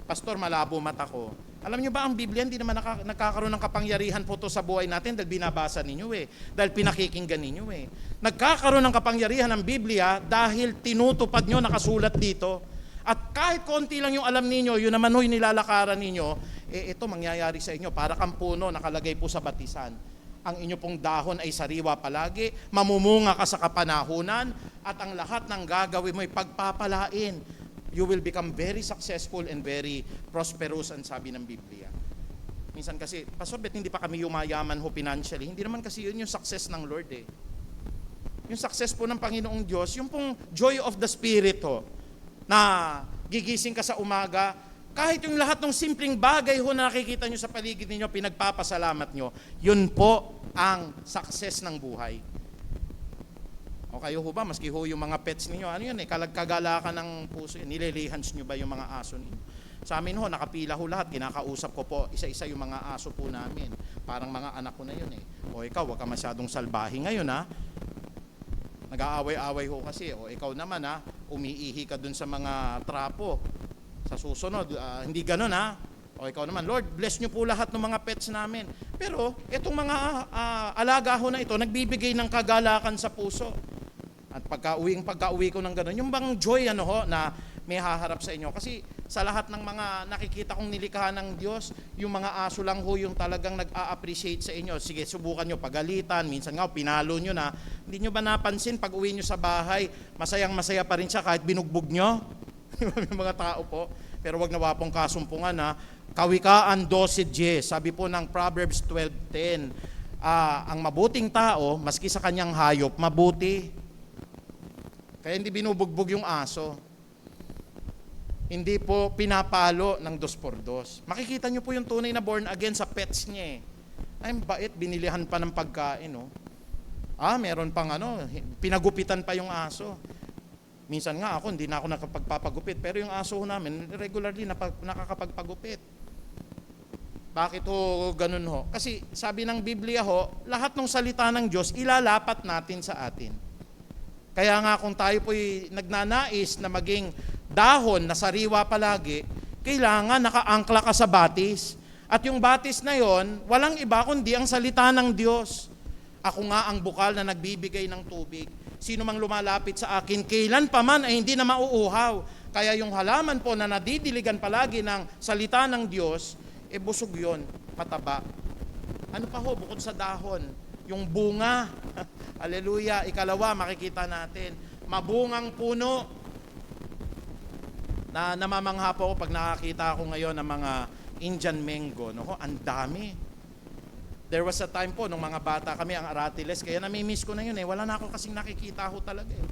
Pastor, malabo mata ko. Alam nyo ba, ang Biblia hindi naman nagkakaroon ng kapangyarihan po to sa buhay natin dahil binabasa ninyo eh. Dahil pinakikinggan ninyo eh. Nagkakaroon ng kapangyarihan ng Biblia dahil tinutupad nyo, nakasulat dito. At kahit konti lang yung alam ninyo, yun naman ho'y nilalakaran ninyo, ito mangyayari sa inyo. Para kang puno, nakalagay po sa batisan. Ang inyo pong dahon ay sariwa palagi, mamumunga ka sa kapanahunan, at ang lahat ng gagawin mo ay pagpapalain. You will become very successful and very prosperous, ang sabi ng Biblia. Minsan kasi, Pastor, bet hindi pa kami yumayaman ho financially. Hindi naman kasi yun yung success ng Lord eh. Yung success po ng Panginoong Diyos, yung pong joy of the Spirit ho, na gigising ka sa umaga, kahit yung lahat ng simpleng bagay ho na nakikita nyo sa paligid ninyo, pinagpapasalamat nyo, yun po ang success ng buhay. O kayo ho ba, maski ho yung mga pets ninyo, ano yun eh, kagalakan ng puso, nililihans nyo ba yung mga aso ninyo? Sa amin ho, nakapila ho lahat, kinakausap ko po, isa-isa yung mga aso po namin. Parang mga anak ko na yun eh. O ikaw, wag ka masyadong salbahe ngayon ha. Nag-aaway-aaway ho kasi, o ikaw naman ha, umiihi ka dun sa mga trapo. Sa susunod, hindi ganun ha. O ikaw naman, Lord, bless nyo po lahat ng mga pets namin. Pero, itong mga alaga ho na ito, nagbibigay ng kagalakan sa puso. At pagka-uwi ko ng ganun, yung bang joy na may haharap sa inyo. Kasi sa lahat ng mga nakikita kong nilikha ng Diyos, yung mga aso lang ho yung talagang nag-a-appreciate sa inyo. Sige, subukan nyo pagalitan, minsan nga pinalo nyo na. Hindi nyo ba napansin pag uwi nyo sa bahay, masayang-masaya pa rin siya kahit binugbog nyo? Yung mga tao po. Pero wag na wapong kasumpungan ha. Kawikaan 12:10, sabi po ng Proverbs 12:10, ang mabuting tao, maski sa kanyang hayop, mabuti. Kaya hindi binubugbog yung aso. Hindi po pinapalo ng 2x2. Makikita nyo po yung tunay na born again sa pets niya eh. Ay, bait, binilihan pa ng pagkain, no? Meron pang pinagupitan pa yung aso. Minsan nga ako, hindi na ako nakapagpapagupit, pero yung aso namin, regularly nakakapagpagupit. Bakit ho ganun ho? Kasi sabi ng Biblia ho, lahat ng salita ng Diyos, ilalapat natin sa atin. Kaya nga kung tayo po'y nagnanais na maging dahon na sariwa palagi, kailangan nakaangkla ka sa batis. At yung batis na yon, walang iba kundi ang salita ng Diyos. Ako nga ang bukal na nagbibigay ng tubig. Sino mang lumalapit sa akin, kailan pa man ay hindi na mauuhaw. Kaya yung halaman po na nadidiligan palagi ng salita ng Diyos, busog yon, mataba. Ano pa ho, bukod sa dahon? Yung bunga. Hallelujah. Ikalawa, makikita natin, mabungang puno. Namamangha po ako pag nakakita ako ngayon ng mga Indian mango. No? Ang dami. There was a time po, nung mga bata kami, ang Aratiles, kaya nami-miss ko na yun eh. Wala na ako kasing nakikita ho talaga eh.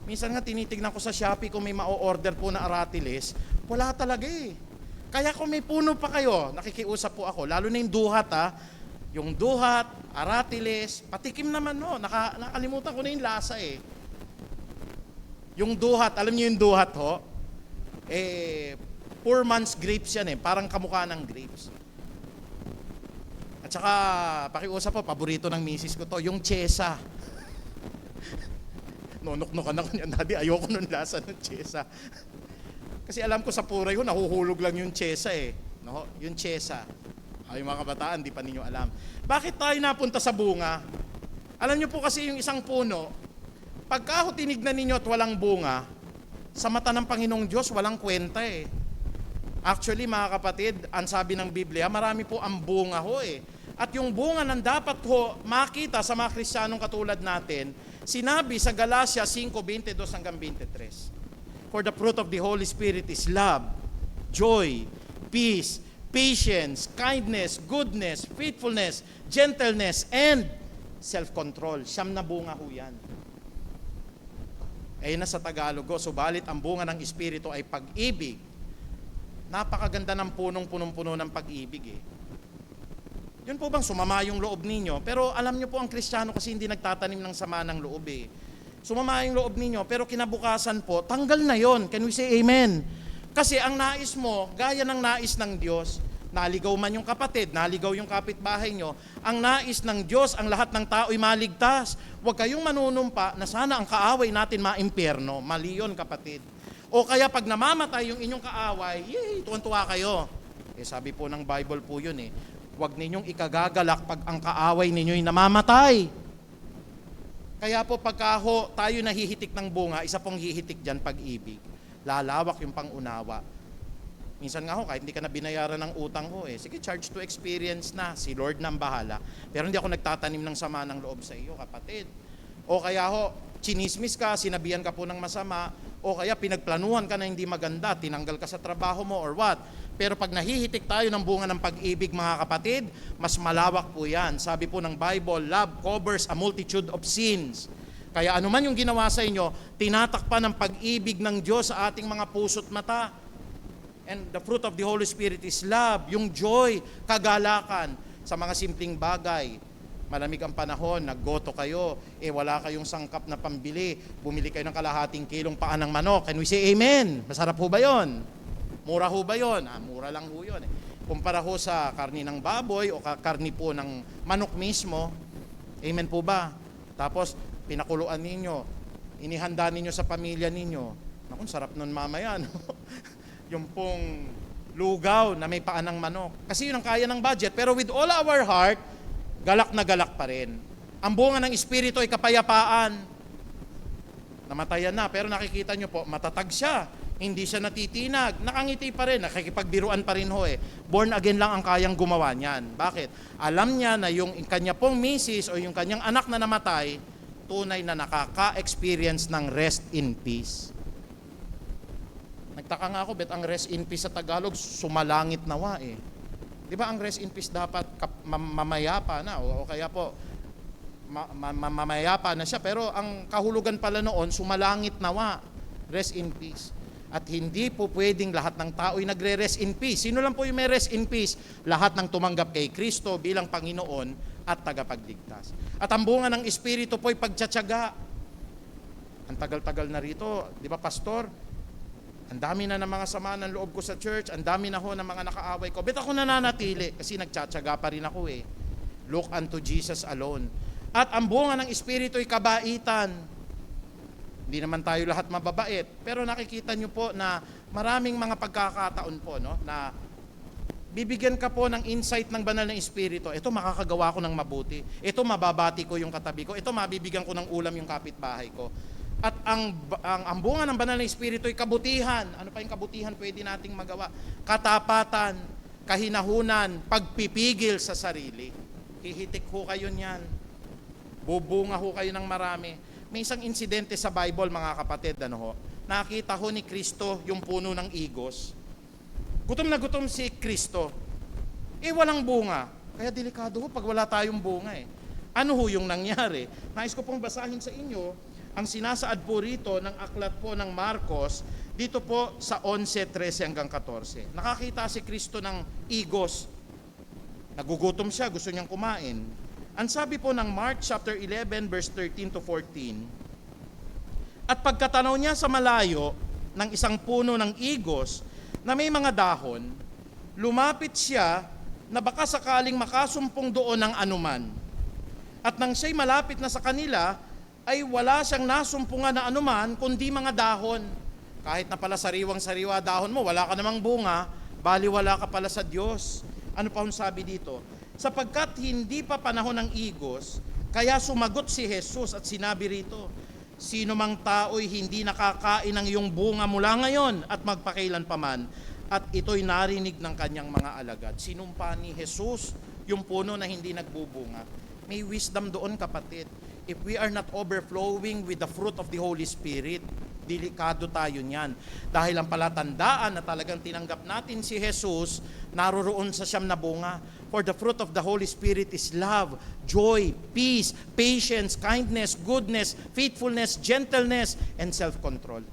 Minsan nga tinitignan ko sa Shopee kung may ma-order po na Aratiles, wala talaga eh. Kaya kung may puno pa kayo, nakikiusap po ako, lalo na yung duhat yung duhat, Aratiles, patikim naman no, nakalimutan ko na yung lasa eh. Yung duhat, alam niyo yung duhat ho? Poor man's grapes yan eh, parang kamukha ng grapes. At saka, pakiusap po, paborito ng misis ko to, yung chesa. Nonok-nokan ako niyan, Daddy, ayoko nung lasa ng chesa. Kasi alam ko sa Puray ho, nahuhulog lang yung chesa eh. No? Yung chesa. Yung mga kabataan, di pa ninyo alam. Bakit tayo napunta sa bunga? Alam niyo po kasi yung isang puno, pagka ho tinignan ninyo at walang bunga, sa mata ng Panginoong Diyos, walang kwenta eh. Actually, mga kapatid, ang sabi ng Biblia, marami po ang bunga ho eh. At yung bunga ng dapat ho makita sa mga Kristiyanong katulad natin, sinabi sa Galatia 5:22 hanggang 23. For the fruit of the Holy Spirit is love, joy, peace, patience, kindness, goodness, faithfulness, gentleness, and self-control. Siyam na bunga ho yan. Na sa Tagalog, subalit ang bunga ng Espiritu ay pag-ibig. Napakaganda ng punong-punong-puno ng pag-ibig eh. Yun po bang sumama yung loob ninyo? Pero alam nyo po ang Kristiyano kasi hindi nagtatanim ng sama ng loob eh. Sumama yung loob ninyo, pero kinabukasan po, tanggal na yon. Can we say amen? Kasi ang nais mo, gaya ng nais ng Diyos, naligaw man yung kapatid, naligaw yung kapitbahay nyo, ang nais ng Diyos, ang lahat ng tao'y maligtas. Huwag kayong manunumpa na sana ang kaaway natin maimpyerno. Mali yun, kapatid. O kaya pag namamatay yung inyong kaaway, yay, tuwan-tuwa kayo. Sabi po ng Bible po yun eh. Huwag ninyong ikagagalak pag ang kaaway ninyo'y namamatay. Kaya po pagka tayo nahihitik ng bunga, isa pong hihitik dyan pag-ibig. Lalawak yung pangunawa. Minsan nga kahit hindi ka na binayaran ng utang sige, charge to experience na. Si Lord na ang bahala. Pero hindi ako nagtatanim ng sama ng loob sa iyo, kapatid. O kaya chinismis ka, sinabihan ka po ng masama, o kaya pinagplanuhan ka na hindi maganda, tinanggal ka sa trabaho mo or what. Pero pag nahihitik tayo ng bunga ng pag-ibig, mga kapatid, mas malawak po yan. Sabi po ng Bible, love covers a multitude of sins. Kaya anuman yung ginawa sa inyo, tinatakpan ng pag-ibig ng Diyos sa ating mga puso't mata. And the fruit of the Holy Spirit is love, yung joy, kagalakan sa mga simpleng bagay. Malamig ang panahon, naggoto kayo, wala kayong sangkap na pambili, bumili kayo ng kalahating kilong paa ng manok. Can we say amen? Masarap ho ba yun? Mura ho ba yun? Mura lang ho yun. Kumpara ho sa karni ng baboy o karni po ng manok mismo, amen po ba? Tapos, pinakuluan ninyo, inihanda ninyo sa pamilya ninyo. Naku, sarap nun mamaya, no? Yung pong lugaw na may paa ng manok. Kasi yun ang kaya ng budget. Pero with all our heart, galak na galak pa rin. Ang bunga ng Espiritu ay kapayapaan. Namatayan na, pero nakikita nyo po, matatag siya. Hindi siya natitinag. Nakangiti pa rin, nakikipagbiruan pa rin ho eh. Born again lang ang kayang gumawa niyan. Bakit? Alam niya na yung kanya pong misis o yung kanyang anak na namatay, tunay na nakaka-experience ng rest in peace. Nagtaka nga ako, bet ang rest in peace sa Tagalog, sumalangit nawa eh. Di ba ang rest in peace dapat mamayapa na o kaya po mamayapa na siya, pero ang kahulugan pala noon, sumalangit nawa, rest in peace. At hindi po pwedeng lahat ng tao'y nagre-rest in peace. Sino lang po yung may rest in peace? Lahat ng tumanggap kay Kristo bilang Panginoon at tagapagligtas. At ang bunga ng Espiritu po ay pagtsatsaga. Ang tagal-tagal na rito, di ba pastor? Ang dami na ng mga sama ng loob ko sa church, ang dami na ho ng mga nakaaway ko. Bet ako nananatili kasi nagtsatsaga pa rin ako eh. Look unto Jesus alone. At ang bunga ng Espiritu ay kabaitan. Hindi naman tayo lahat mababait, pero nakikita nyo po na maraming mga pagkakataon po, no, na bibigyan ka po ng insight ng banal na Espiritu. Ito, makakagawa ko ng mabuti. Ito, mababati ko yung katabi ko. Ito, mabibigyan ko ng ulam yung kapitbahay ko. At ang bunga ng banal na Espiritu ay kabutihan. Ano pa yung kabutihan pwede nating magawa? Katapatan, kahinahunan, pagpipigil sa sarili. Hihitik ho kayo niyan. Bubunga ho kayo ng marami. May isang insidente sa Bible, mga kapatid, nakita ho ni Kristo yung puno ng igos. Gutom na gutom si Kristo. Walang bunga. Kaya delikado ho pag wala tayong bunga eh. Ano ho yung nangyari? Nais ko pong basahin sa inyo ang sinasaad po rito ng aklat po ng Marcos, dito po sa 11:13 hanggang 14. Nakakita si Kristo ng igos. Nagugutom siya, gusto niyang kumain. Ang sabi po ng Mark chapter 11 verse 13 to 14, at pagkatanaw niya sa malayo ng isang puno ng igos na may mga dahon, lumapit siya na baka sakaling makasumpong doon ng anuman. At nang siya'y malapit na sa kanila, ay wala siyang nasumpungan na anuman kundi mga dahon. Kahit na pala sariwang-sariwa dahon mo, wala ka namang bunga, bali wala ka pala sa Diyos. Ano pa ang sabi dito? Sapagkat hindi pa panahon ng igos, kaya sumagot si Jesus at sinabi rito, sino mang tao'y hindi nakakain ng iyong bunga mula ngayon at magpakailan paman, at ito'y narinig ng kanyang mga alagad. Sinumpa ni Jesus yung puno na hindi nagbubunga. May wisdom doon, kapatid. If we are not overflowing with the fruit of the Holy Spirit, delikado tayo niyan. Dahil ang palatandaan na talagang tinanggap natin si Jesus, naroroon sa siyam na bunga. For the fruit of the Holy Spirit is love, joy, peace, patience, kindness, goodness, faithfulness, gentleness, and self-control.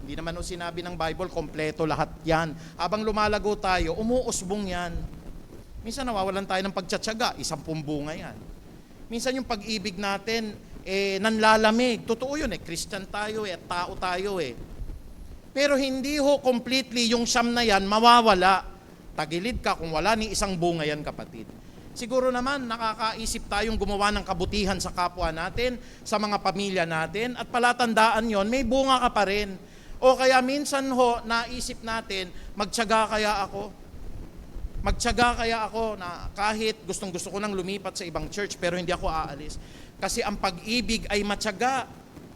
Hindi naman o sinabi ng Bible, kompleto lahat yan. Habang lumalago tayo, umuusbong yan. Minsan nawawalan tayo ng pagtsatsaga, 10 bunga yan. Minsan yung pag-ibig natin, nanlalamig. Totoo yun Christian tayo at tao tayo Pero hindi ho completely yung siyam na yan mawawala. Tagilid ka kung wala ni isang bunga yan, kapatid. Siguro naman nakakaisip tayong gumawa ng kabutihan sa kapwa natin, sa mga pamilya natin, at palatandaan yon, may bunga ka pa rin. O kaya minsan ho, naisip natin, magtiyaga kaya ako? Magtiyaga kaya ako na kahit gustong-gusto ko nang lumipat sa ibang church pero hindi ako aalis? Kasi ang pag-ibig ay matyaga.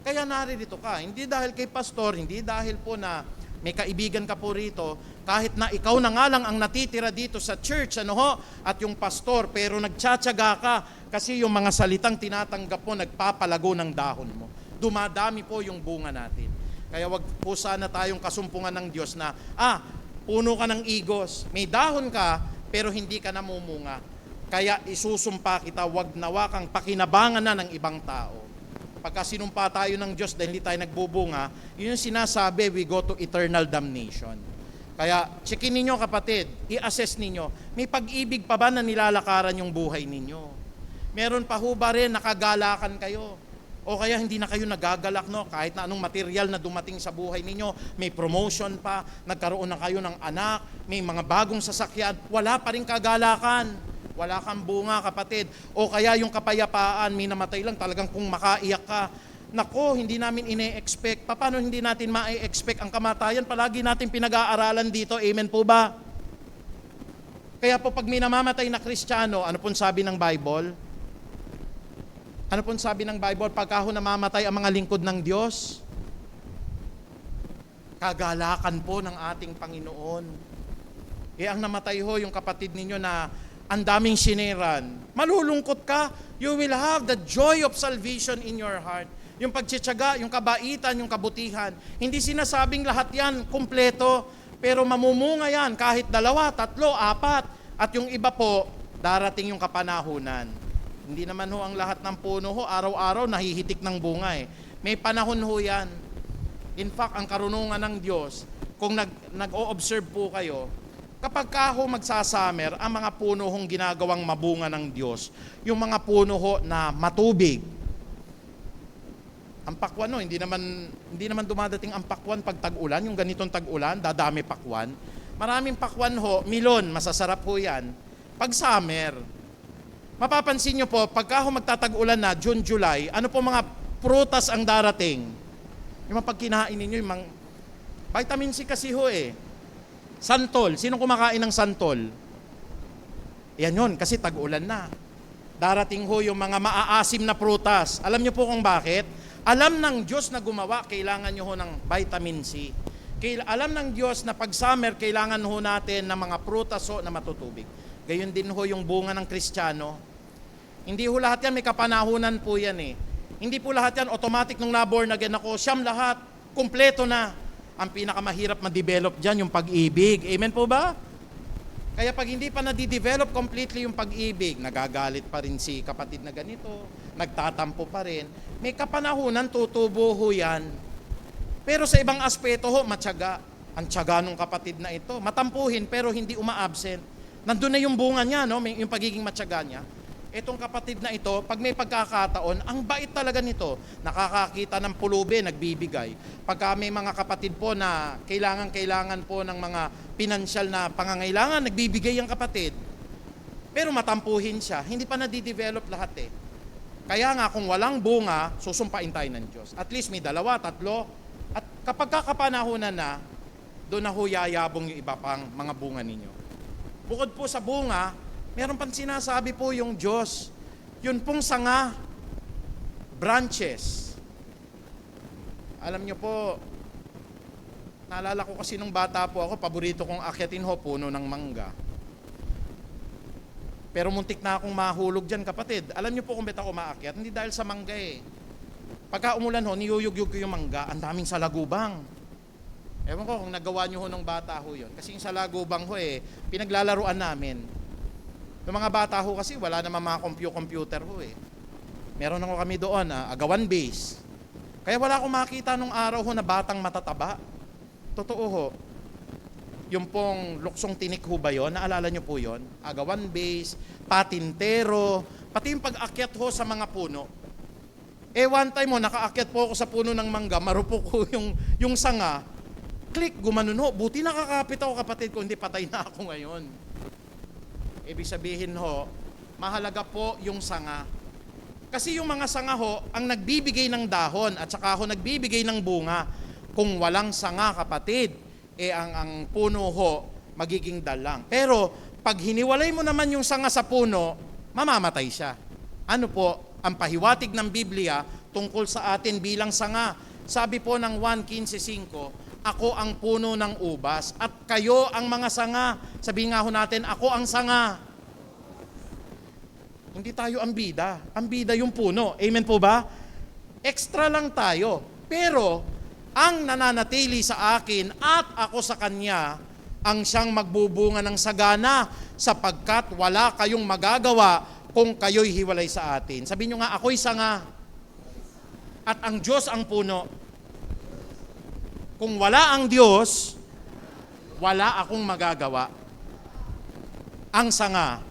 Kaya naririto ka. Hindi dahil kay pastor, hindi dahil po na may kaibigan ka po rito, kahit na ikaw na nga lang ang natitira dito sa church, at yung pastor, pero nagtsatsaga ka kasi yung mga salitang tinatanggap mo, nagpapalago ng dahon mo. Dumadami po yung bunga natin. Kaya wag po sana tayong kasumpungan ng Diyos na, puno ka ng igos, may dahon ka, pero hindi ka namumunga. Kaya isusumpa kita, wag nawa kang pakinabangan na ng ibang tao. Pagka sinumpa tayo ng Diyos dahil hindi tayo nagbubunga, yun yung sinasabi, we go to eternal damnation. Kaya, checkin ninyo, kapatid, i-assess ninyo, may pag-ibig pa ba na nilalakaran yung buhay ninyo? Meron pa ho ba rin nakagalakan kayo? O kaya hindi na kayo nagagalak, kahit na anong material na dumating sa buhay ninyo, may promotion pa, nagkaroon na kayo ng anak, may mga bagong sasakyan, wala pa rin kagalakan. Wala kang bunga, kapatid. O kaya yung kapayapaan, may namatay lang, talagang kung makaiyak ka. Nako, hindi namin ine-expect. Paano hindi natin ma-expect ang kamatayan? Palagi natin pinag-aaralan dito. Amen po ba? Kaya po pag may namamatay na Kristiyano, ano pong sabi ng Bible? Ano pong sabi ng Bible? Pagka ho namamatay ang mga lingkod ng Diyos, kagalakan po ng ating Panginoon. Ang namatay ho yung kapatid ninyo na ang daming siniran, malulungkot ka, you will have the joy of salvation in your heart. Yung pagtsitsaga, yung kabaitan, yung kabutihan. Hindi sinasabing lahat yan kumpleto, pero mamumunga yan kahit 2, 3, 4, at yung iba po, darating yung kapanahunan. Hindi naman ho ang lahat ng puno ho, araw-araw nahihitik ng bunga May panahon ho yan. In fact, ang karunungan ng Diyos, kung nag-o-observe po kayo, kapag ka ho magsasummer, ang mga puno hong ginagawang mabunga ng Diyos, yung mga puno ho na matubig. Ang pakwan no, hindi naman dumadating ang pakwan pag tag-ulan, yung ganitong tag-ulan, dadami pakwan. Maraming pakwan ho, milon, masasarap ho yan. Pag summer, mapapansin nyo po, pagka ho magtatag-ulan na, June, July, ano po mga prutas ang darating? Yung mga pagkinain ninyo, yung mga vitamin C kasi ho eh. Santol, sino kumakain ng santol? Yan yun, kasi tag-ulan na. Darating ho yung mga maaasim na prutas. Alam nyo po kung bakit? Alam ng Diyos na gumawa, kailangan nyo ho ng vitamin C. Alam ng Diyos na pag summer, kailangan ho natin ng mga prutas ho na matutubig. Gayon din ho yung bunga ng Kristiyano. Hindi ho lahat yan, may kapanahunan po yan eh. Hindi po lahat yan, automatic nung naborn again ako, siyam lahat, kumpleto na. Ang pinakamahirap ma-develop dyan, yung pag-ibig. Amen po ba? Kaya pag hindi pa na-develop completely yung pag-ibig, nagagalit pa rin si kapatid na ganito, nagtatampo pa rin, may kapanahunan, tutubo ho yan. Pero sa ibang aspeto ho, matyaga. Ang tiyaga ng kapatid na ito, matampuhin pero hindi uma-absent. Nandun na yung bunga niya, no? Yung pagiging matyaga niya. Etong kapatid na ito, pag may pagkakataon, ang bait talaga nito. Nakakakita ng pulubi, nagbibigay. Pagka may mga kapatid po na kailangan po ng mga pinansyal na pangangailangan, nagbibigay ang kapatid. Pero matampuhin siya, hindi pa nadidevelop lahat eh. Kaya nga kung walang bunga, susumpain tayo ng Diyos. At least may 2, 3, at kapag kakapanahonan na, doon na ho yayabong yung iba pang mga bunga ninyo. Bukod po sa bunga, meron pang sinasabi po yung Diyos. Yun pong sanga, branches. Alam nyo po, naalala ko kasi nung bata po ako, paborito kong akyatin ho, puno ng mangga. Pero muntik na akong mahulog dyan, kapatid. Alam nyo po kung ba't ako maakyat? Hindi dahil sa mangga eh. Pagka umulan ho, niyuyug-yug ko yung mangga, ang daming salagubang. Ewan ko kung nagawa nyo ho ng bata ho yun. Kasi yung salagubang ho eh, pinaglalaruan namin. Yung mga bata ho kasi, wala naman mga computer ho eh. Meron ako kami doon, agawan base. Kaya wala akong makita nung araw ho na batang matataba. Totoo ho. Yung pong luksong tinik ho ba yun? Naalala nyo po yun? Agawan base, patintero, pati yung pag-akyat ho sa mga puno. One time ho, nakaakyat po ako sa puno ng mangga, marupok ko yung sanga, click, gumanon ho. Buti nakakapit ako, kapatid ko, hindi patay na ako ngayon. Ibig sabihin ho, mahalaga po yung sanga. Kasi yung mga sanga ho, ang nagbibigay ng dahon at saka ho nagbibigay ng bunga. Kung walang sanga, kapatid, ang puno ho, magiging dalang. Pero, pag hiniwalay mo naman yung sanga sa puno, mamamatay siya. Ano po, ang pahiwatig ng Biblia tungkol sa atin bilang sanga. Sabi po ng 1:15:5, ako ang puno ng ubas at kayo ang mga sanga. Sabihin nga ho natin, ako ang sanga. Hindi tayo ang bida. Ang bida yung puno. Amen po ba? Extra lang tayo. Pero, ang nananatili sa akin at ako sa kanya, ang siyang magbubunga ng sagana sapagkat wala kayong magagawa kung kayo'y hiwalay sa atin. Sabihin nyo nga, ako'y sanga at ang Diyos ang puno. Kung wala ang Diyos, wala akong magagawa. Ang sanga,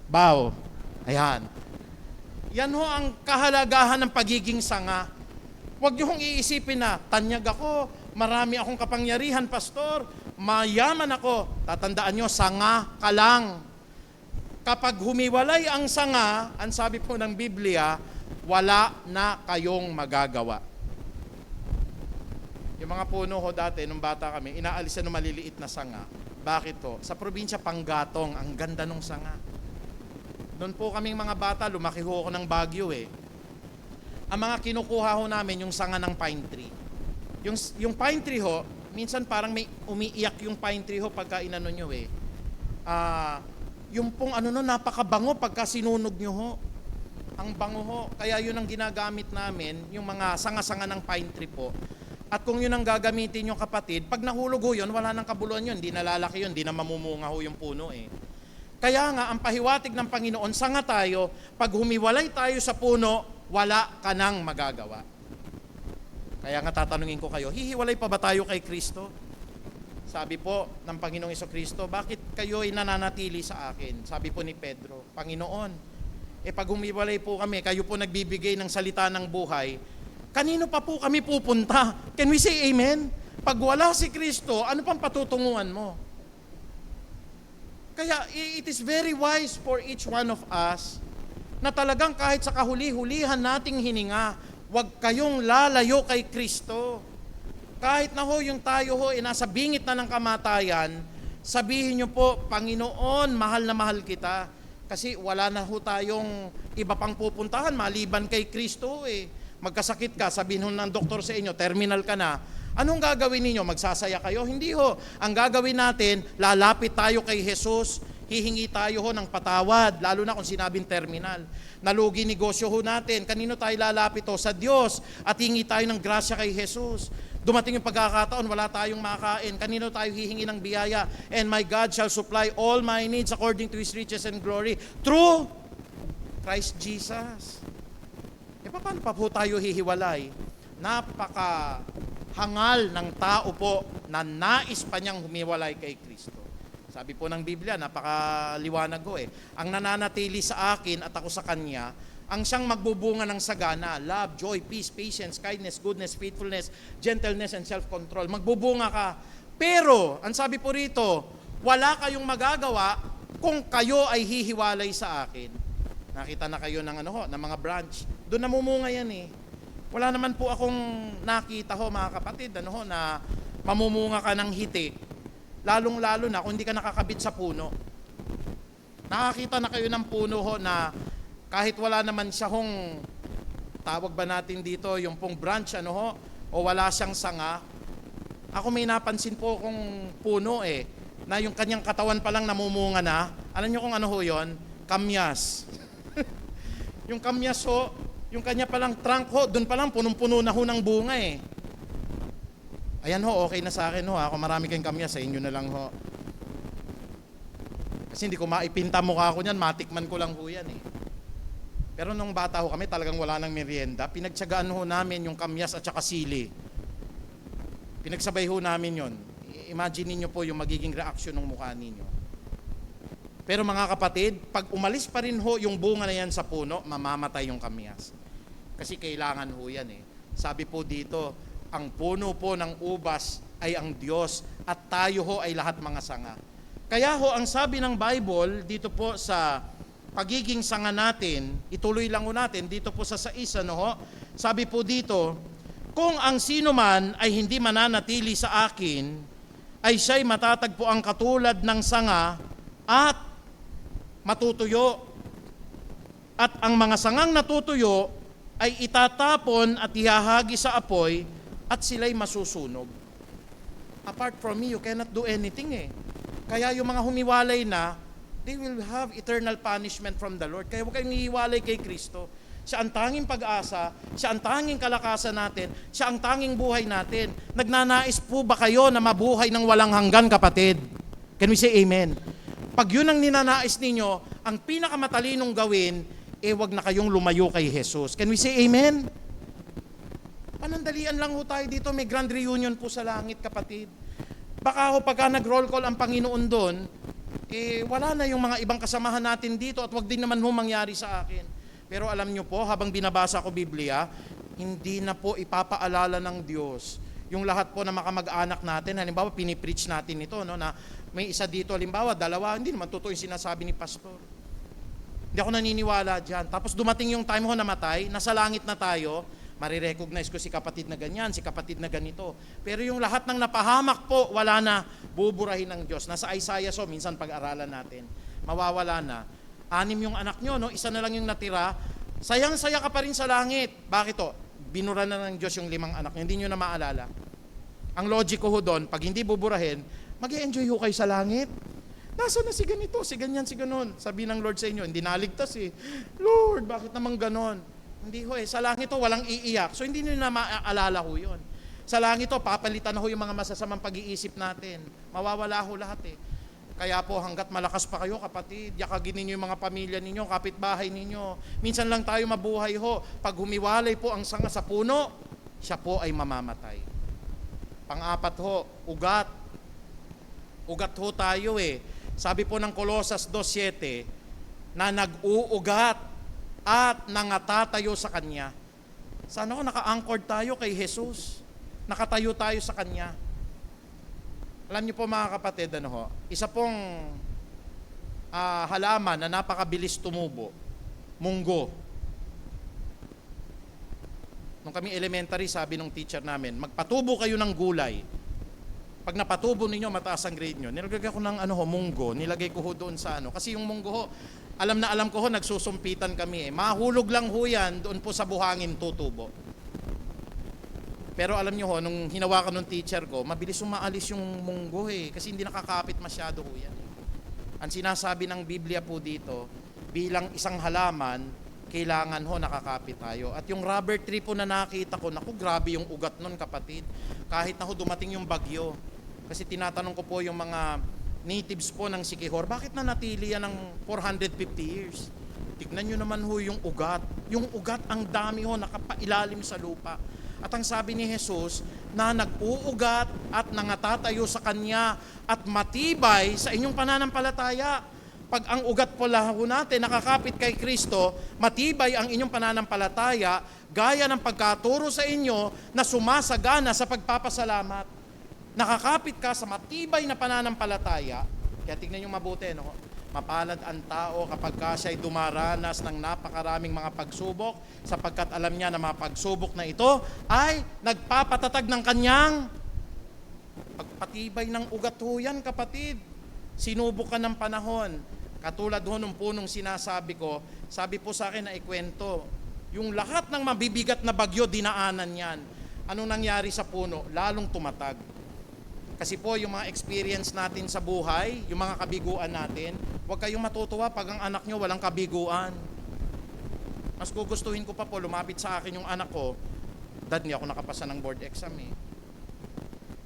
bao. Ayan. Yan ho ang kahalagahan ng pagiging sanga. Huwag nyo hong iisipin na, tanyag ako, marami akong kapangyarihan, pastor, mayaman ako. Tatandaan nyo, sanga ka lang. Kapag humiwalay ang sanga, ang sabi po ng Biblia, wala na kayong magagawa. Yung mga puno ho dati, nung bata kami, inaalisan ng maliliit na sanga. Bakit to? Sa probinsya Panggatong, ang ganda ng sanga. Doon po kaming mga bata, lumaki ho ako ng Baguio eh. Ang mga kinukuha ho namin, yung sanga ng pine tree. Yung pine tree ho, minsan parang may umiiyak yung pine tree ho pagka inano nyo eh. Yung pong napakabango pagka sinunog nyo ho. Ang bango ho. Kaya yun ang ginagamit namin, yung mga sanga-sanga ng pine tree po. At kung yun ang gagamitin yung kapatid, pag nahulog ho yun, wala nang kabuluhan yun, hindi nalalaki yun, hindi na mamumunga ho yung puno eh. Kaya nga, ang pahiwatig ng Panginoon, sanga tayo, pag humiwalay tayo sa puno, wala ka nang magagawa. Kaya nga tatanungin ko kayo, hihiwalay pa ba tayo kay Kristo? Sabi po ng Panginoong Kristo, bakit kayo ay nananatili sa akin? Sabi po ni Pedro, Panginoon, pag humiwalay po kami, kayo po nagbibigay ng salita ng buhay, kanino pa po kami pupunta? Can we say amen? Pag wala si Kristo, ano pang patutunguhan mo? Kaya it is very wise for each one of us na talagang kahit sa kahuli-hulihan nating hininga, huwag kayong lalayo kay Kristo. Kahit na ho yung tayo ho nasa bingit na ng kamatayan, sabihin nyo po, Panginoon, mahal na mahal kita. Kasi wala na ho tayong iba pang pupuntahan maliban kay Kristo eh. Magkasakit ka, sabihin ho ng doktor sa inyo, terminal ka na. Anong gagawin ninyo? Magsasaya kayo? Hindi ho. Ang gagawin natin, lalapit tayo kay Jesus, hihingi tayo ho ng patawad, lalo na kung sinabing terminal. Nalugi negosyo ho natin. Kanino tayo lalapit ho? Sa Diyos. At hingi tayo ng grasya kay Jesus. Dumating yung pagkakataon, wala tayong makain. Kanino tayo hihingi ng biyaya? And my God shall supply all my needs according to His riches and glory through Christ Jesus. Paano pa po tayo hihiwalay? Napakahangal ng tao po na nais pa niyang humiwalay kay Kristo. Sabi po ng Biblia, napakaliwanag ko ang nananatili sa akin at ako sa Kanya, ang siyang magbubunga ng sagana, love, joy, peace, patience, kindness, goodness, faithfulness, gentleness, and self-control. Magbubunga ka. Pero, ang sabi po rito, wala kayong magagawa kung kayo ay hihiwalay sa akin. Nakita na kayo ng ng mga branch. Doon namumunga yan eh. Wala naman po akong nakita mga kapatid, na mamumunga ka ng hiti. Lalong-lalo na kung hindi ka nakakabit sa puno. Nakakita na kayo ng puno na kahit wala naman siya tawag ba natin dito, yung pong branch o wala siyang sanga. Ako may napansin po kung puno na yung kanyang katawan pa lang namumunga na. Alam niyo kung yun? Kamyas. Yung kamyas yung kanya palang trunk doon pa lang punong-puno na ng bunga Ayan okay na sa akin Ako marami kayong kamyas, sa inyo na lang Kasi hindi ko maipinta mukha ko niyan, matikman ko lang yan Pero nung bata kami, talagang wala nang merienda. Pinagtsagaan namin yung kamyas at saka sili. Pinagsabay namin yon. Imagine niyo po yung magiging reaksyon ng mukha ninyo. Pero mga kapatid, pag umalis pa rin yung bunga na yan sa puno, mamamatay yung kamyas. Kasi kailangan yan Sabi po dito, ang puno po ng ubas ay ang Diyos at tayo ay lahat mga sanga. Kaya ang sabi ng Bible dito po sa pagiging sanga natin, ituloy lang natin dito po sa 6 sabi po dito, kung ang sino man ay hindi mananatili sa akin, ay siya'y matatagpo ang katulad ng sanga at matutuyo. At ang mga sangang natutuyo ay itatapon at ihahagi sa apoy at sila'y masusunog. Apart from me, you cannot do anything Kaya yung mga humiwalay na, they will have eternal punishment from the Lord. Kaya huwag kayong hihiwalay kay Kristo. Siya ang tanging pag-asa, siya ang tanging kalakasan natin, siya ang tanging buhay natin. Nagnanais po ba kayo na mabuhay ng walang hanggan, kapatid? Can we say amen? Pag yun ang ninanais ninyo, ang pinakamatalinong gawin, wag na kayong lumayo kay Jesus. Can we say amen? Panandalian lang tayo dito, may grand reunion po sa langit, kapatid. Baka pagka nag-roll call ang Panginoon doon, wala na yung mga ibang kasamahan natin dito at wag din naman mangyari sa akin. Pero alam nyo po, habang binabasa ko Biblia, hindi na po ipapaalala ng Diyos yung lahat po na makamag-anak natin. Halimbawa, pinipreach natin ito, na may isa dito, halimbawa, 2, hindi naman totoo yung sinasabi ni pastor. Hindi ako naniniwala dyan. Tapos dumating yung time namatay, nasa langit na tayo, marirecognize ko si kapatid na ganyan, si kapatid na ganito. Pero yung lahat ng napahamak po, wala na, buburahin ng Diyos. Nasa Isaiah minsan pag-aralan natin, mawawala na. 6 yung anak nyo, isa na lang yung natira, sayang-saya ka pa rin sa langit. Bakit Binura na ng Diyos yung 5 anak nyo, hindi nyo na maalala. Ang logic ko doon, pag hindi buburahin, mag-i-enjoy kayo sa langit. Nasaan na si ganito, si ganyan, si ganon. Sabi ng Lord sa inyo, hindi naligtas Lord, bakit naman ganon? Hindi sa langit walang iiyak. So hindi nyo na maaalala yun. Sa langit papalitan yung mga masasamang pag-iisip natin. Mawawala lahat Kaya po hanggat malakas pa kayo, kapatid, yakagin ninyo yung mga pamilya ninyo, kapitbahay ninyo. Minsan lang tayo mabuhay pag humiwalay po ang sanga sa puno, siya po ay mamamatay. Pang-apat ho, ugat. Ugat ho tayo eh. Sabi po ng Colosas 2:7 na nag-uugat at nangatatayo sa Kanya. Sana ko naka-anchored tayo kay Jesus. Nakatayo tayo sa Kanya. Alam niyo po mga kapatid, isa pong halaman na napakabilis tumubo, munggo. Nung kami elementary, sabi nung teacher namin, magpatubo kayo ng gulay. Pag napatubo ninyo, mataas ang grade nyo. Nilagay ko ng munggo, nilagay ko ho doon sa Kasi yung munggo ho, alam na alam ko ho, nagsusumpitan kami eh. Mahulog lang ho yan, doon po sa buhangin tutubo. Pero alam nyo ho, nung hinawakan ng teacher ko, mabilis umaalis yung munggo eh. Kasi hindi nakakapit masyado ho yan. Ang sinasabi ng Biblia po dito, bilang isang halaman, kailangan ho nakakapit tayo. At yung rubber tree po na nakita ko, naku, grabe yung ugat nun kapatid. Kahit na ho dumating yung bagyo. Kasi tinatanong ko po yung mga natives po ng Siquijor, bakit na natili yan ng 450 years? Tignan nyo naman ho yung ugat. Yung ugat, ang dami ho, nakapailalim sa lupa. At ang sabi ni Jesus, na nag-uugat at nangatatayo sa Kanya at matibay sa inyong pananampalataya. Pag ang ugat po laho natin nakakapit kay Kristo, matibay ang inyong pananampalataya, gaya ng pagkaturo sa inyo na sumasagana sa pagpapasalamat. Nakakapit ka sa matibay na pananampalataya, kaya tignan nyo mabuti, mapalad ang tao kapag ka siya'y dumaranas ng napakaraming mga pagsubok, sapagkat alam niya na mga pagsubok na ito ay nagpapatatag ng kanyang pagpatibay ng ugat ho yan, kapatid. Sinubok ka ng panahon. Katulad ho nung punong sinasabi ko, sabi po sa akin na ikwento, yung lahat ng mabibigat na bagyo, dinaanan yan. Anong nangyari sa puno? Lalong tumatag. Kasi po yung mga experience natin sa buhay, yung mga kabiguan natin, huwag kayong matutuwa pag ang anak nyo walang kabiguan. Mas gugustuhin ko pa po, lumapit sa akin yung anak ko, Dad, hindi ako nakapasa ng board exam eh.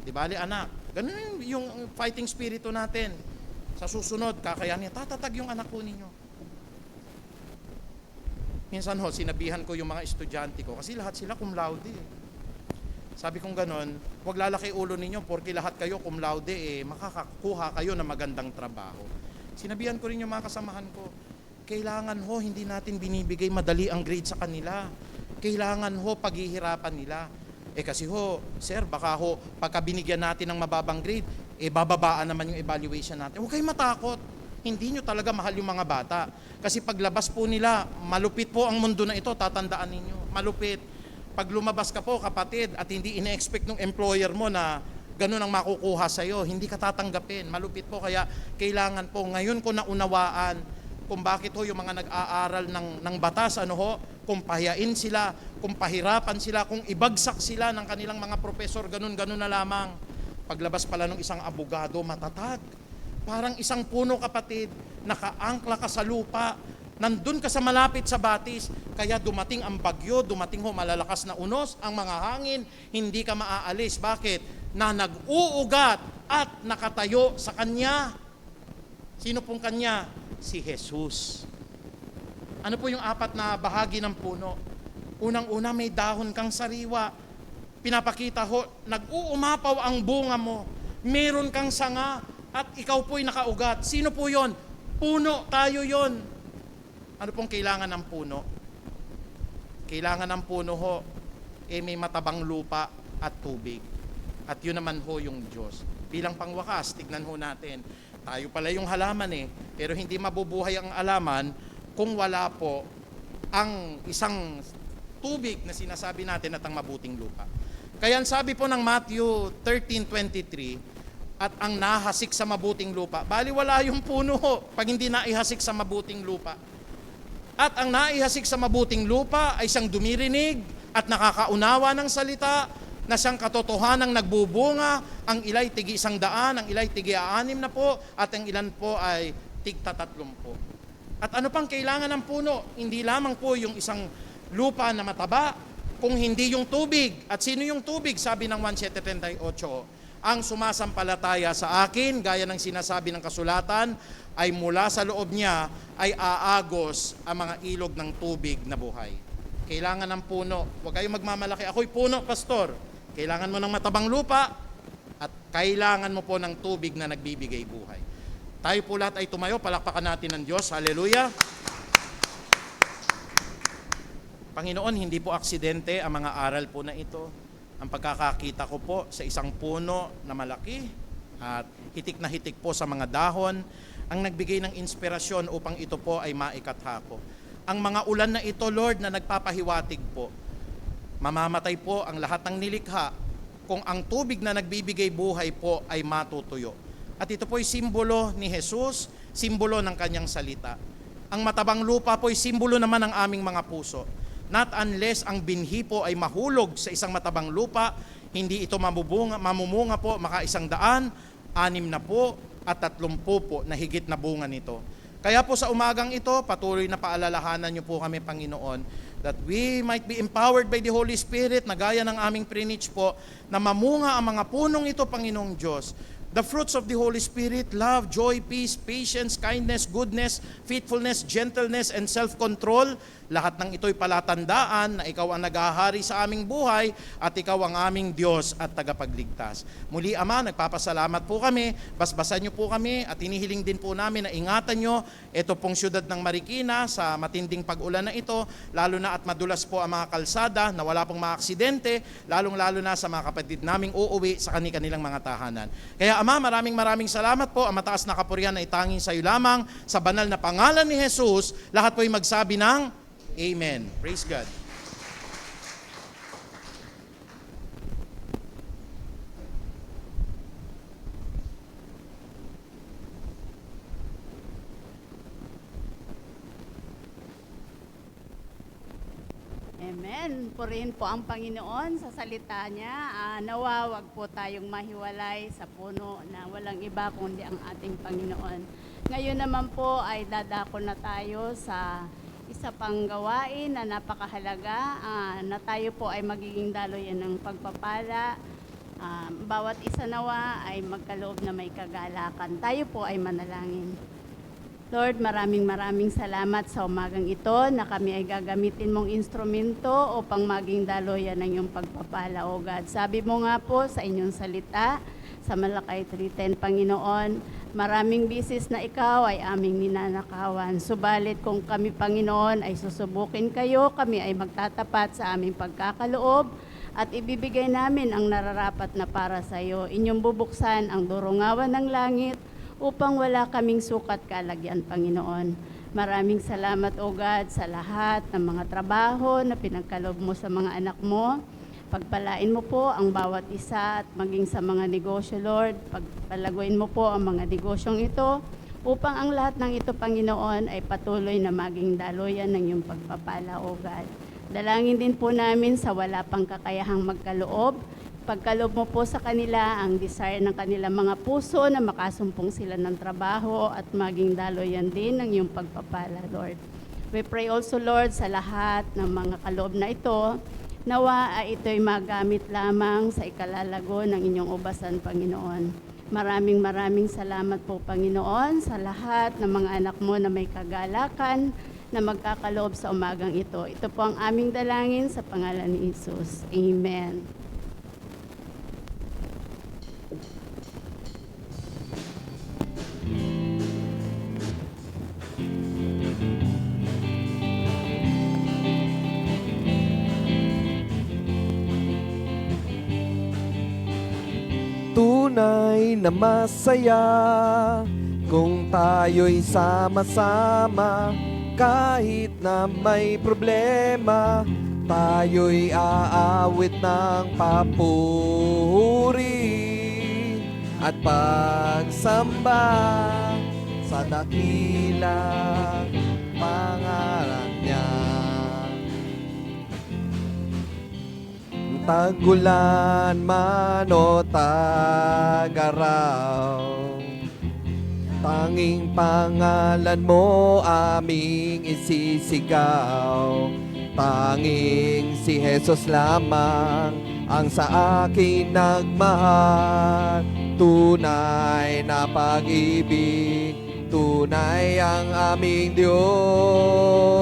Di bali anak, ganun yung fighting spirito natin. Sa susunod, kakayanin, tatatag yung anak ko ninyo. Minsan ho, sinabihan ko yung mga estudyante ko, kasi lahat sila cum laude eh. Sabi kong ganon, huwag lalaki ulo ninyo porque lahat kayo cum laude eh, makakakuha kayo ng magandang trabaho. Sinabihan ko rin yung mga kasamahan ko, kailangan ho, hindi natin binibigay madali ang grade sa kanila. Kailangan ho, paghihirapan nila. Kasi ho, sir, baka ho, pagka binigyan natin ng mababang grade, bababaan naman yung evaluation natin. Huwag kayong matakot. Hindi nyo talaga mahal yung mga bata. Kasi paglabas po nila, malupit po ang mundo na ito, tatandaan ninyo. Malupit. Pag lumabas ka po, kapatid, at hindi ine-expect ng employer mo na ganun ang makukuha sa'yo, hindi ka tatanggapin. Malupit po, kaya kailangan po, ngayon ko naunawaan kung bakit ho yung mga nag-aaral ng batas, kung pahiyain sila, kung pahirapan sila, kung ibagsak sila ng kanilang mga profesor, ganun na lamang. Paglabas pala ng isang abogado, matatag. Parang isang puno, kapatid, nakaangkla ka sa lupa, nandun ka sa malapit sa batis, kaya dumating ang bagyo, dumating ho malalakas na unos, ang mga hangin, hindi ka maaalis. Bakit? Na nag-uugat at nakatayo sa Kanya. Sino pong Kanya? Si Jesus. Ano po yung apat na bahagi ng puno? Unang-una, may dahon kang sariwa. Pinapakita ho, nag-uumapaw ang bunga mo. Meron kang sanga at ikaw po'y nakaugat. Sino po yon? Puno, tayo yon. Ano pong kailangan ng puno? Kailangan ng puno ho, may matabang lupa at tubig. At yun naman ho yung Diyos. Bilang pangwakas, tignan ho natin. Tayo pala yung halaman pero hindi mabubuhay ang halaman kung wala po ang isang tubig na sinasabi natin at ang mabuting lupa. Kaya sabi po ng Matthew 13:23, at ang nahasik sa mabuting lupa, bali wala yung puno pag hindi naihasik sa mabuting lupa. At ang naihasik sa mabuting lupa ay siyang dumirinig at nakakaunawa ng salita, na siyang katotohanang nagbubunga, ang ilay tigi 100, ang ilay tigi 60 at ang ilan po ay tigta 30. At ano pang kailangan ng puno? Hindi lamang po yung isang lupa na mataba, kung hindi yung tubig. At sino yung tubig? Sabi ng 1:7:38, ang sumasampalataya sa akin, gaya ng sinasabi ng kasulatan, ay mula sa loob niya ay aagos ang mga ilog ng tubig na buhay. kailangan ng puno. Huwag kayong magmamalaki. Ako'y puno, pastor. Kailangan mo ng matabang lupa at kailangan mo po ng tubig na nagbibigay buhay. Tayo po lahat ay tumayo, palakpakan natin ng Diyos. Hallelujah! Panginoon, hindi po aksidente ang mga aral po na ito. Ang pagkakakita ko po sa isang puno na malaki at hitik na hitik po sa mga dahon, ang nagbigay ng inspirasyon upang ito po ay maikatha ko. Ang mga ulan na ito, Lord, na nagpapahiwatig po, mamamatay po ang lahat ng nilikha kung ang tubig na nagbibigay buhay po ay matutuyo. At ito po ay simbolo ni Jesus, simbolo ng kanyang salita. Ang matabang lupa po ay simbolo naman ng aming mga puso. Not unless ang binhi po ay mahulog sa isang matabang lupa, hindi ito mamumunga po, maka 100, 6 na po, at 30 po na higit na bunga nito. Kaya po sa umagang ito, patuloy na paalalahanan niyo po kami, Panginoon, that we might be empowered by the Holy Spirit, na gaya ng aming preach po, na mamunga ang mga punong ito, Panginoong Diyos. The fruits of the Holy Spirit, love, joy, peace, patience, kindness, goodness, faithfulness, gentleness, and self-control. Lahat ng ito'y palatandaan na ikaw ang naghahari sa aming buhay at ikaw ang aming Diyos at tagapagligtas. Muli, Ama, nagpapasalamat po kami, basbasan niyo po kami at hinihiling din po namin na ingatan niyo ito pong syudad ng Marikina sa matinding pag-ulan na ito, lalo na at madulas po ang mga kalsada na wala pong mga aksidente, lalong-lalo na sa mga kapatid naming uuwi sa kanilang mga tahanan. Kaya Ama, maraming salamat po. Ang mataas na kapurihan ay tanging sa iyo lamang. Sa banal na pangalan ni Jesus, lahat po ay magsabi ng Amen. Praise God. Amen. Purihin po ang Panginoon sa salita niya. Nawa, wag po tayong mahiwalay sa puno na walang iba kundi ang ating Panginoon. Ngayon naman po ay dadako na tayo sa isa pang gawain na napakahalaga na tayo po ay magiging daloyan ng pagpapala. Bawat isa nawa ay magkaloob na may kagalakan. Tayo po ay manalangin. Lord, maraming salamat sa umagang ito na kami ay gagamitin mong instrumento upang maging daloyan ng iyong pagpapala, O God. Sabi mo nga po sa inyong salita, sa Malakay 3:10, Panginoon, maraming bisis na ikaw ay aming ninanakawan. Subalit kung kami, Panginoon, ay susubukin kayo, kami ay magtatapat sa aming pagkakaloob at ibibigay namin ang nararapat na para sa iyo. Inyong bubuksan ang durungawan ng langit upang wala kaming sukat kalagyan, Panginoon. Maraming salamat, O God, sa lahat ng mga trabaho na pinagkaloob mo sa mga anak mo. Pagpalain mo po ang bawat isa at maging sa mga negosyo, Lord. Pagpalaguin mo po ang mga negosyong ito upang ang lahat ng ito, Panginoon, ay patuloy na maging daluyan ng iyong pagpapala, O God. Dalangin din po namin sa wala pang kakayahang magkaloob. Pagkaloob mo po sa kanila ang desire ng kanilang mga puso na makasumpong sila ng trabaho at maging daloyan din ng iyong pagpapala, Lord. We pray also, Lord, sa lahat ng mga kaloob na ito, nawa ay ito'y magamit lamang sa ikalalago ng inyong ubasan, Panginoon. Maraming salamat po, Panginoon, sa lahat ng mga anak mo na may kagalakan na magkakaloob sa umagang ito. Ito po ang aming dalangin sa pangalan ni Jesus. Amen. Tunay na masaya kung tayo'y sama-sama. Kahit na may problema, tayo'y aawit ng papuri at pagsamba sa dakilang pangalan niya. Tagulan man o tag-araw, tanging pangalan mo aming isisigaw. Tanging si Jesus lamang ang sa akin nagmahal. Tunay na pag-ibig, tunay ang aming Diyos.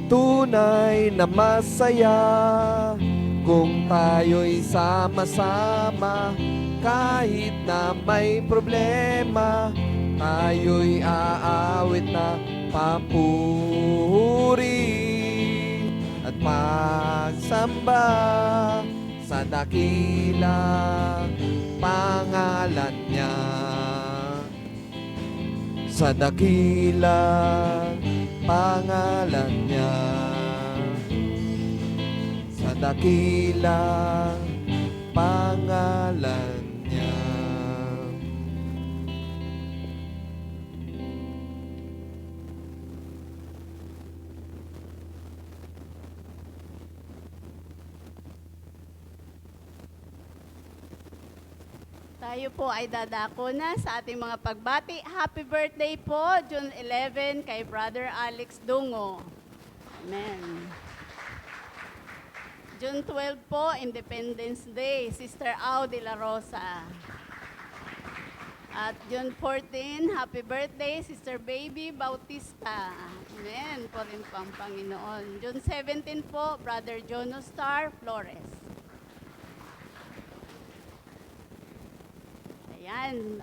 Tunay na masaya kung tayo'y sama-sama. Kahit na may problema, tayo'y aawit na papuri at pagsamba sa dakilang pangalan niya. Sa dakilang pangalan niya. Sa dakilang pangalan niya. Tayo po ay dadako na sa ating mga pagbati. Happy birthday po, June 11, kay Brother Alex Dungo. Amen. June 12 po, Independence Day, Sister Au de la Rosa. At June 14, happy birthday, Sister Baby Bautista. Amen, po rin pang Panginoon. June 17 po, Brother Jono Star Flores. Ayan.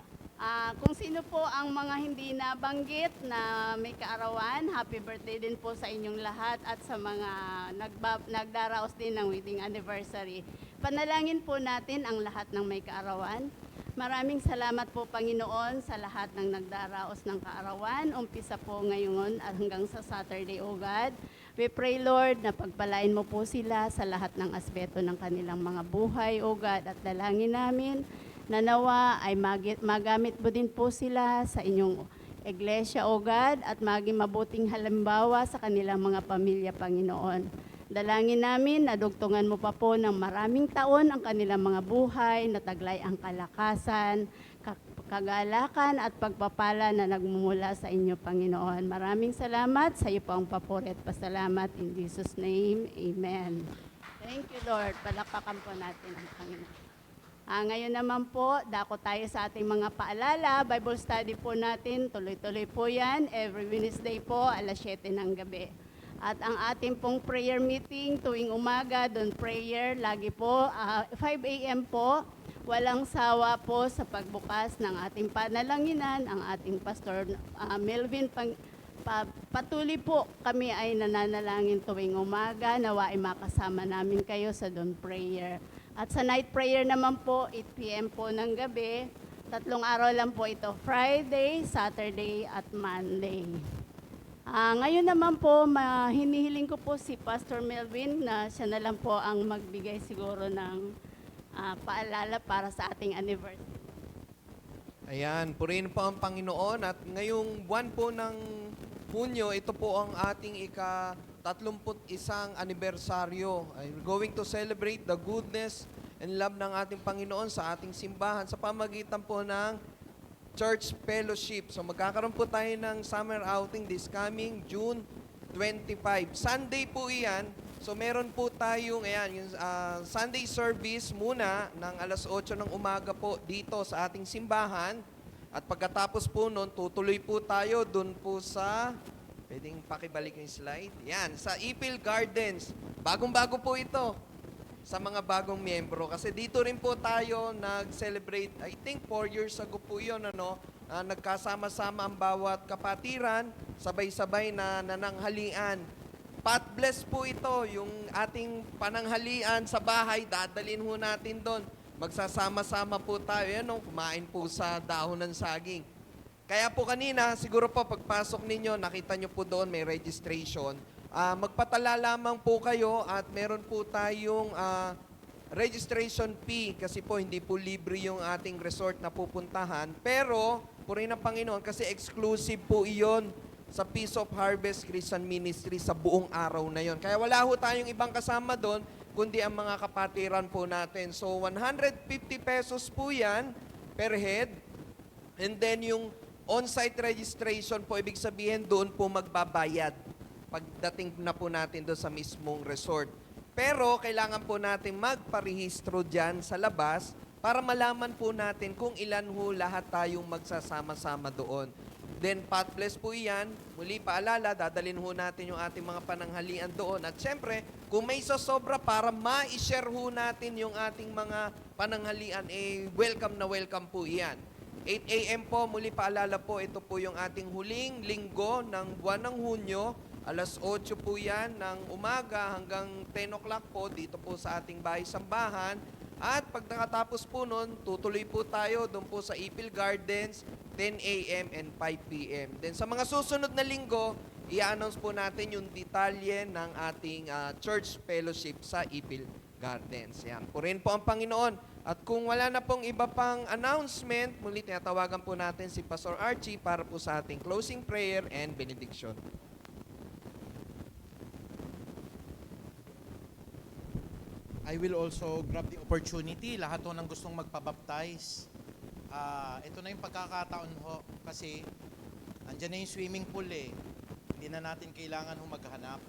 Kung sino po ang mga hindi nabanggit na may kaarawan, happy birthday din po sa inyong lahat at sa mga nagdaraos din ng wedding anniversary. Panalangin po natin ang lahat ng may kaarawan. Maraming salamat po, Panginoon, sa lahat ng nagdaraos ng kaarawan. Umpisa po ngayon at hanggang sa Saturday, O God. We pray, Lord, na pagpalain mo po sila sa lahat ng aspeto ng kanilang mga buhay, O God. At dalangin namin na nawa ay magamit mo din po sila sa inyong iglesia, O God, at maging mabuting halimbawa sa kanilang mga pamilya, Panginoon. Dalangin namin na dugtungan mo pa po ng maraming taon ang kanilang mga buhay, na taglay ang kalakasan, kagalakan at pagpapala na nagmumula sa inyo, Panginoon. Maraming salamat sa iyo po ang papuri at pasalamat. In Jesus' name, Amen. Thank you, Lord. Palakpakan po natin ang Panginoon. Ngayon naman po, dako tayo sa ating mga paalala. Bible study po natin, tuloy-tuloy po yan. Every Wednesday po, alas 7 ng gabi. At ang ating pong prayer meeting tuwing umaga, doon prayer, lagi po, 5 a.m. po. Walang sawa po sa pagbukas ng ating panalanginan. Ang ating Pastor Melvin, patuloy po kami ay nananalangin tuwing umaga. Nawa ay makasama namin kayo sa doon prayer. At sa night prayer naman po, 8 p.m. po ng gabi. 3 araw lang po ito, Friday, Saturday, at Monday. Ngayon naman po, hinihiling ko po si Pastor Melvin na siya na lang po ang magbigay siguro ng paalala para sa ating anniversary. Ayan, purihin po ang Panginoon at ngayong buwan po ng Hunyo, ito po ang ating ika-31 anibersaryo. We're going to celebrate the goodness and love ng ating Panginoon sa ating simbahan sa pamagitan po ng Church Fellowship. So magkakaroon po tayo ng summer outing this coming June 25. Sunday po iyan. So meron po tayong yung Sunday service muna ng alas 8 ng umaga po dito sa ating simbahan. At pagkatapos po nun, tutuloy po tayo dun po sa, pwedeng pakibalik yung slide. Yan, sa Ipil Gardens. Bagong-bago po ito sa mga bagong miyembro. Kasi dito rin po tayo nag-celebrate, I think 4 years ago po yun, nagkasama-sama ang bawat kapatiran, sabay-sabay na nananghalian. Pot bless po ito, yung ating pananghalian sa bahay, dadalhin ho natin doon. Magsasama-sama po tayo, kumain po sa dahon ng saging. Kaya po kanina, siguro po pagpasok ninyo, nakita nyo po doon may registration. Magpatala lamang po kayo at meron po tayong registration fee kasi po hindi po libre yung ating resort na pupuntahan. Pero, purihin ng Panginoon kasi exclusive po iyon sa Peace of Harvest Christian Ministry sa buong araw na yon. Kaya wala ho tayong ibang kasama doon, kundi ang mga kapatiran po natin. So, 150 pesos po yan per head. And then yung on-site registration po, ibig sabihin doon po magbabayad pagdating na po natin doon sa mismong resort. Pero kailangan po natin magparehistro dyan sa labas para malaman po natin kung ilan ho lahat tayong magsasama-sama doon. Then Patbles po iyan. Muli paalala, dadalhin ho natin yung ating mga pananghalian doon. At syempre, kung may sosobra para ma-share ho natin yung ating mga pananghalian, welcome na welcome po iyan. 8 a.m. po, muli paalala po, ito po yung ating huling linggo ng buwan ng Hunyo. Alas 8 po yan ng umaga hanggang 10 o'clock po dito po sa ating bahay-sambahan. At pag nakatapos po nun, tutuloy po tayo doon po sa Ipil Gardens, 10 a.m. and 5 p.m. Then sa mga susunod na linggo, i-announce po natin yung detalye ng ating church fellowship sa Ipil Gardens. Yan. Purihin po ang Panginoon. At kung wala na pong iba pang announcement, muli tinatawagan po natin si Pastor Archie para po sa ating closing prayer and benediction. I will also grab the opportunity. Lahat ho ng gustong magpabaptize. Ito na yung pagkakataon ho. Kasi, andyan na yung swimming pool eh. Hindi na natin kailangan ho maghanap.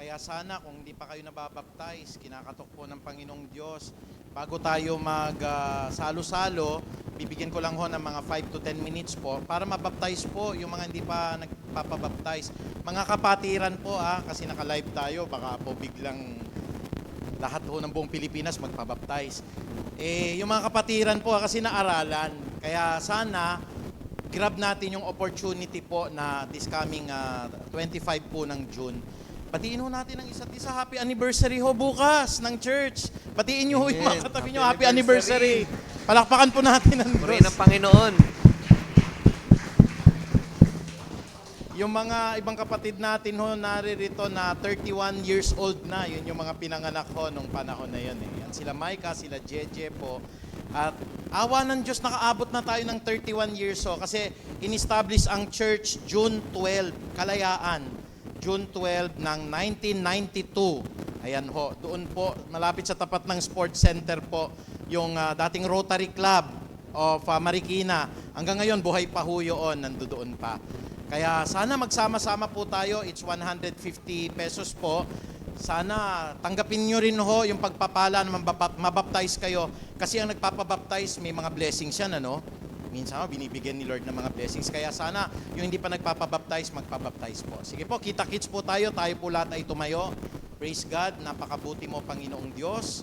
Kaya sana kung hindi pa kayo nababaptize, kinakatok po ng Panginoong Diyos. Bago tayo mag-salo-salo, bibigyan ko lang ho ng mga 5 to 10 minutes po para mabaptize po yung mga hindi pa nagpapabaptize. Mga kapatiran po kasi naka-live tayo, baka po biglang lahat ho ng buong Pilipinas magpabaptize. Yung mga kapatiran po kasi naaralan. Kaya sana grab natin yung opportunity po na this coming 25 po ng June. Batiin ho natin ang isa't isa. Happy anniversary ho bukas ng church. Batiin nyo ho yung mga katabi nyo. Happy anniversary. Palakpakan po natin ang Purihin ang Panginoon. Yung mga ibang kapatid natin ho, naririto na 31 years old na. Yun yung mga pinanganak ho nung panahon na yun. Yan sila Micah, sila Jeje po. At awa ng Diyos, nakaabot na tayo ng 31 years ho. Kasi in-establish ang church June 12, Kalayaan. June 12 ng 1992. Ayan ho, doon po, malapit sa tapat ng sports center po, yung dating Rotary Club of Marikina. Hanggang ngayon, buhay pa ho yun, nandoon pa. Kaya sana magsama-sama po tayo. It's 150 pesos po. Sana tanggapin nyo rin ho yung pagpapala na mabaptize kayo. Kasi ang nagpapabaptize, may mga blessings yan, ano? Minsan binibigyan ni Lord ng mga blessings. Kaya sana yung hindi pa nagpapabaptize, magpabaptize po. Sige po, kita-kits po tayo. Tayo po lahat ay tumayo. Praise God. Napakabuti mo, Panginoong Diyos.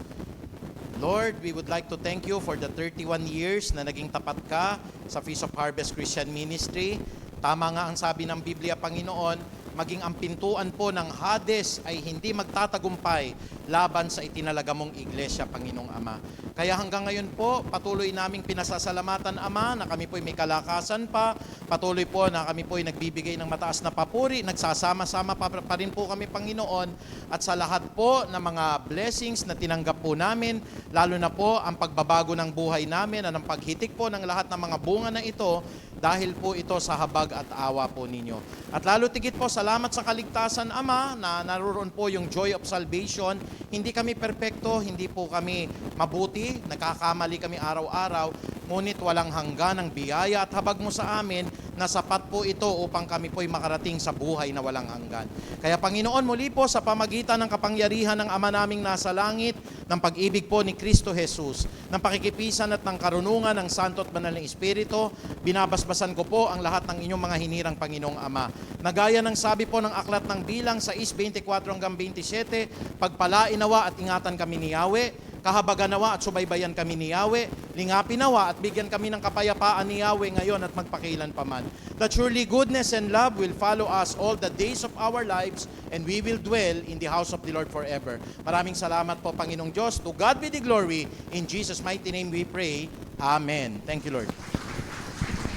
Lord, we would like to thank you for the 31 years na naging tapat ka sa Feast of Harvest Christian Ministry. Tama nga ang sabi ng Biblia, Panginoon, maging ang pintuan po ng Hades ay hindi magtatagumpay laban sa itinalaga mong iglesia, Panginoong Ama. Kaya hanggang ngayon po, patuloy naming pinasasalamatan, Ama, na kami po'y may kalakasan pa. Patuloy po na kami po'y nagbibigay ng mataas na papuri. Nagsasama-sama pa rin po kami, Panginoon. At sa lahat po ng mga blessings na tinanggap po namin, lalo na po ang pagbabago ng buhay namin at ang paghitik po ng lahat ng mga bunga na ito, dahil po ito sa habag at awa po ninyo. At lalo tigit po, salamat sa kaligtasan, Ama, na naroon po yung joy of salvation. Hindi kami perpekto, hindi po kami mabuti, nagkakamali kami araw-araw, ngunit walang hanggan ng biyaya at habag mo sa amin na sapat po ito upang kami po'y makarating sa buhay na walang hanggan. Kaya Panginoon, muli po sa pamagitan ng kapangyarihan ng Ama naming nasa langit, ng pag-ibig po ni Kristo Jesus, ng pakikipisan at ng karunungan ng Santo at Banal na Espiritu, binabasbasan ko po ang lahat ng inyong mga hinirang Panginoong Ama. Nagaya ng sabi po ng aklat ng bilang sa 6:24 hanggang 27, pagpalain nawa at ingatan kami ni Yahweh, kahabagan nawa at subaybayan kami ni Yahweh, lingapin nawa at bigyan kami ng kapayapaan ni Yahweh ngayon at magpakailan paman. That surely goodness and love will follow us all the days of our lives, and we will dwell in the house of the Lord forever. Maraming salamat po, Panginoong Diyos. To God be the glory. In Jesus' mighty name we pray. Amen. Thank you, Lord.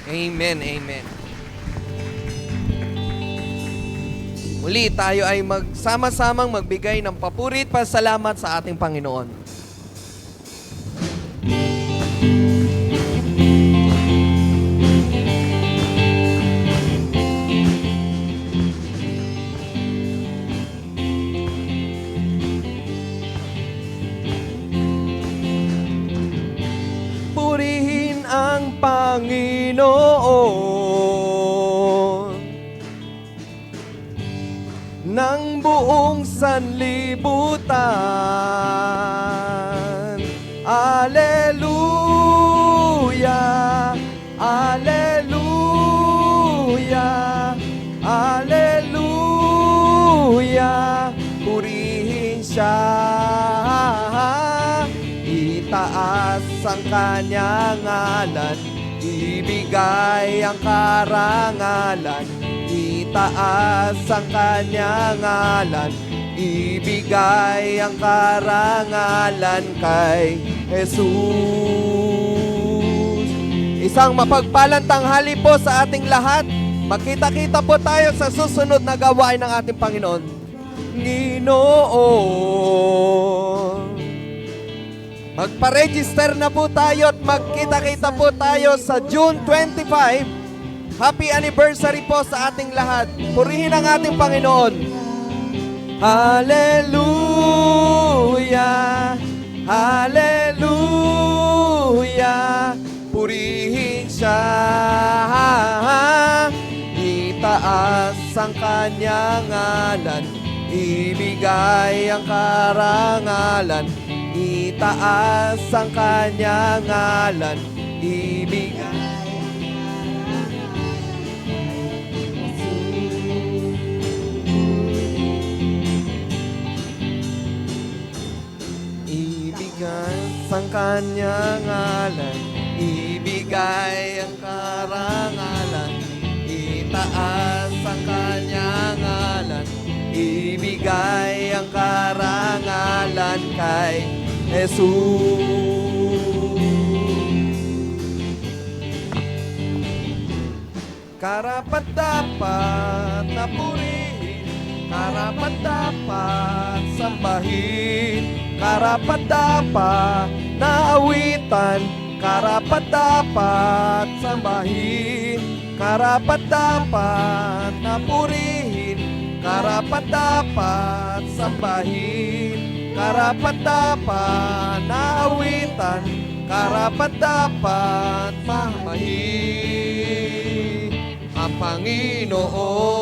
Amen, amen. Muli tayo ay magsama-samang magbigay ng papuri at pasalamat sa ating Panginoon. Purihin ang Panginoon ng buong sanlibutan. Alleluia, Alleluia. karangalan, ibigay ang karangalan, itaas ang kanyang ngalan, ibigay ang karangalan kay Jesus. Isang mapagpalang tanghali po sa ating lahat. Magkita-kita po tayo sa susunod na gawain ng ating Panginoon. Magpa-register na po tayo at magkita-kita po tayo sa June 25. Happy anniversary po sa ating lahat. Purihin ang ating Panginoon. Hallelujah, Hallelujah, purihin siya. Itaas ang kanyang ngalan, ibigay ang karangalan, itaas ang kanyang ngalan, ibigay. Ibigay ang kanyang ngalan, ibigay ang karangalan, itaas ang kanyang ngalan, ibigay ang karangalan kay Jesus. Karapat-dapat na purihin, karapat-dapat sambahin, karapat-dapat na awitan, karapat-dapat sambahin, karapat-dapat na purihin, karapat-dapat sambahin, karapat-dapat na awitan, karapat-dapat sambahin ang Panginoon.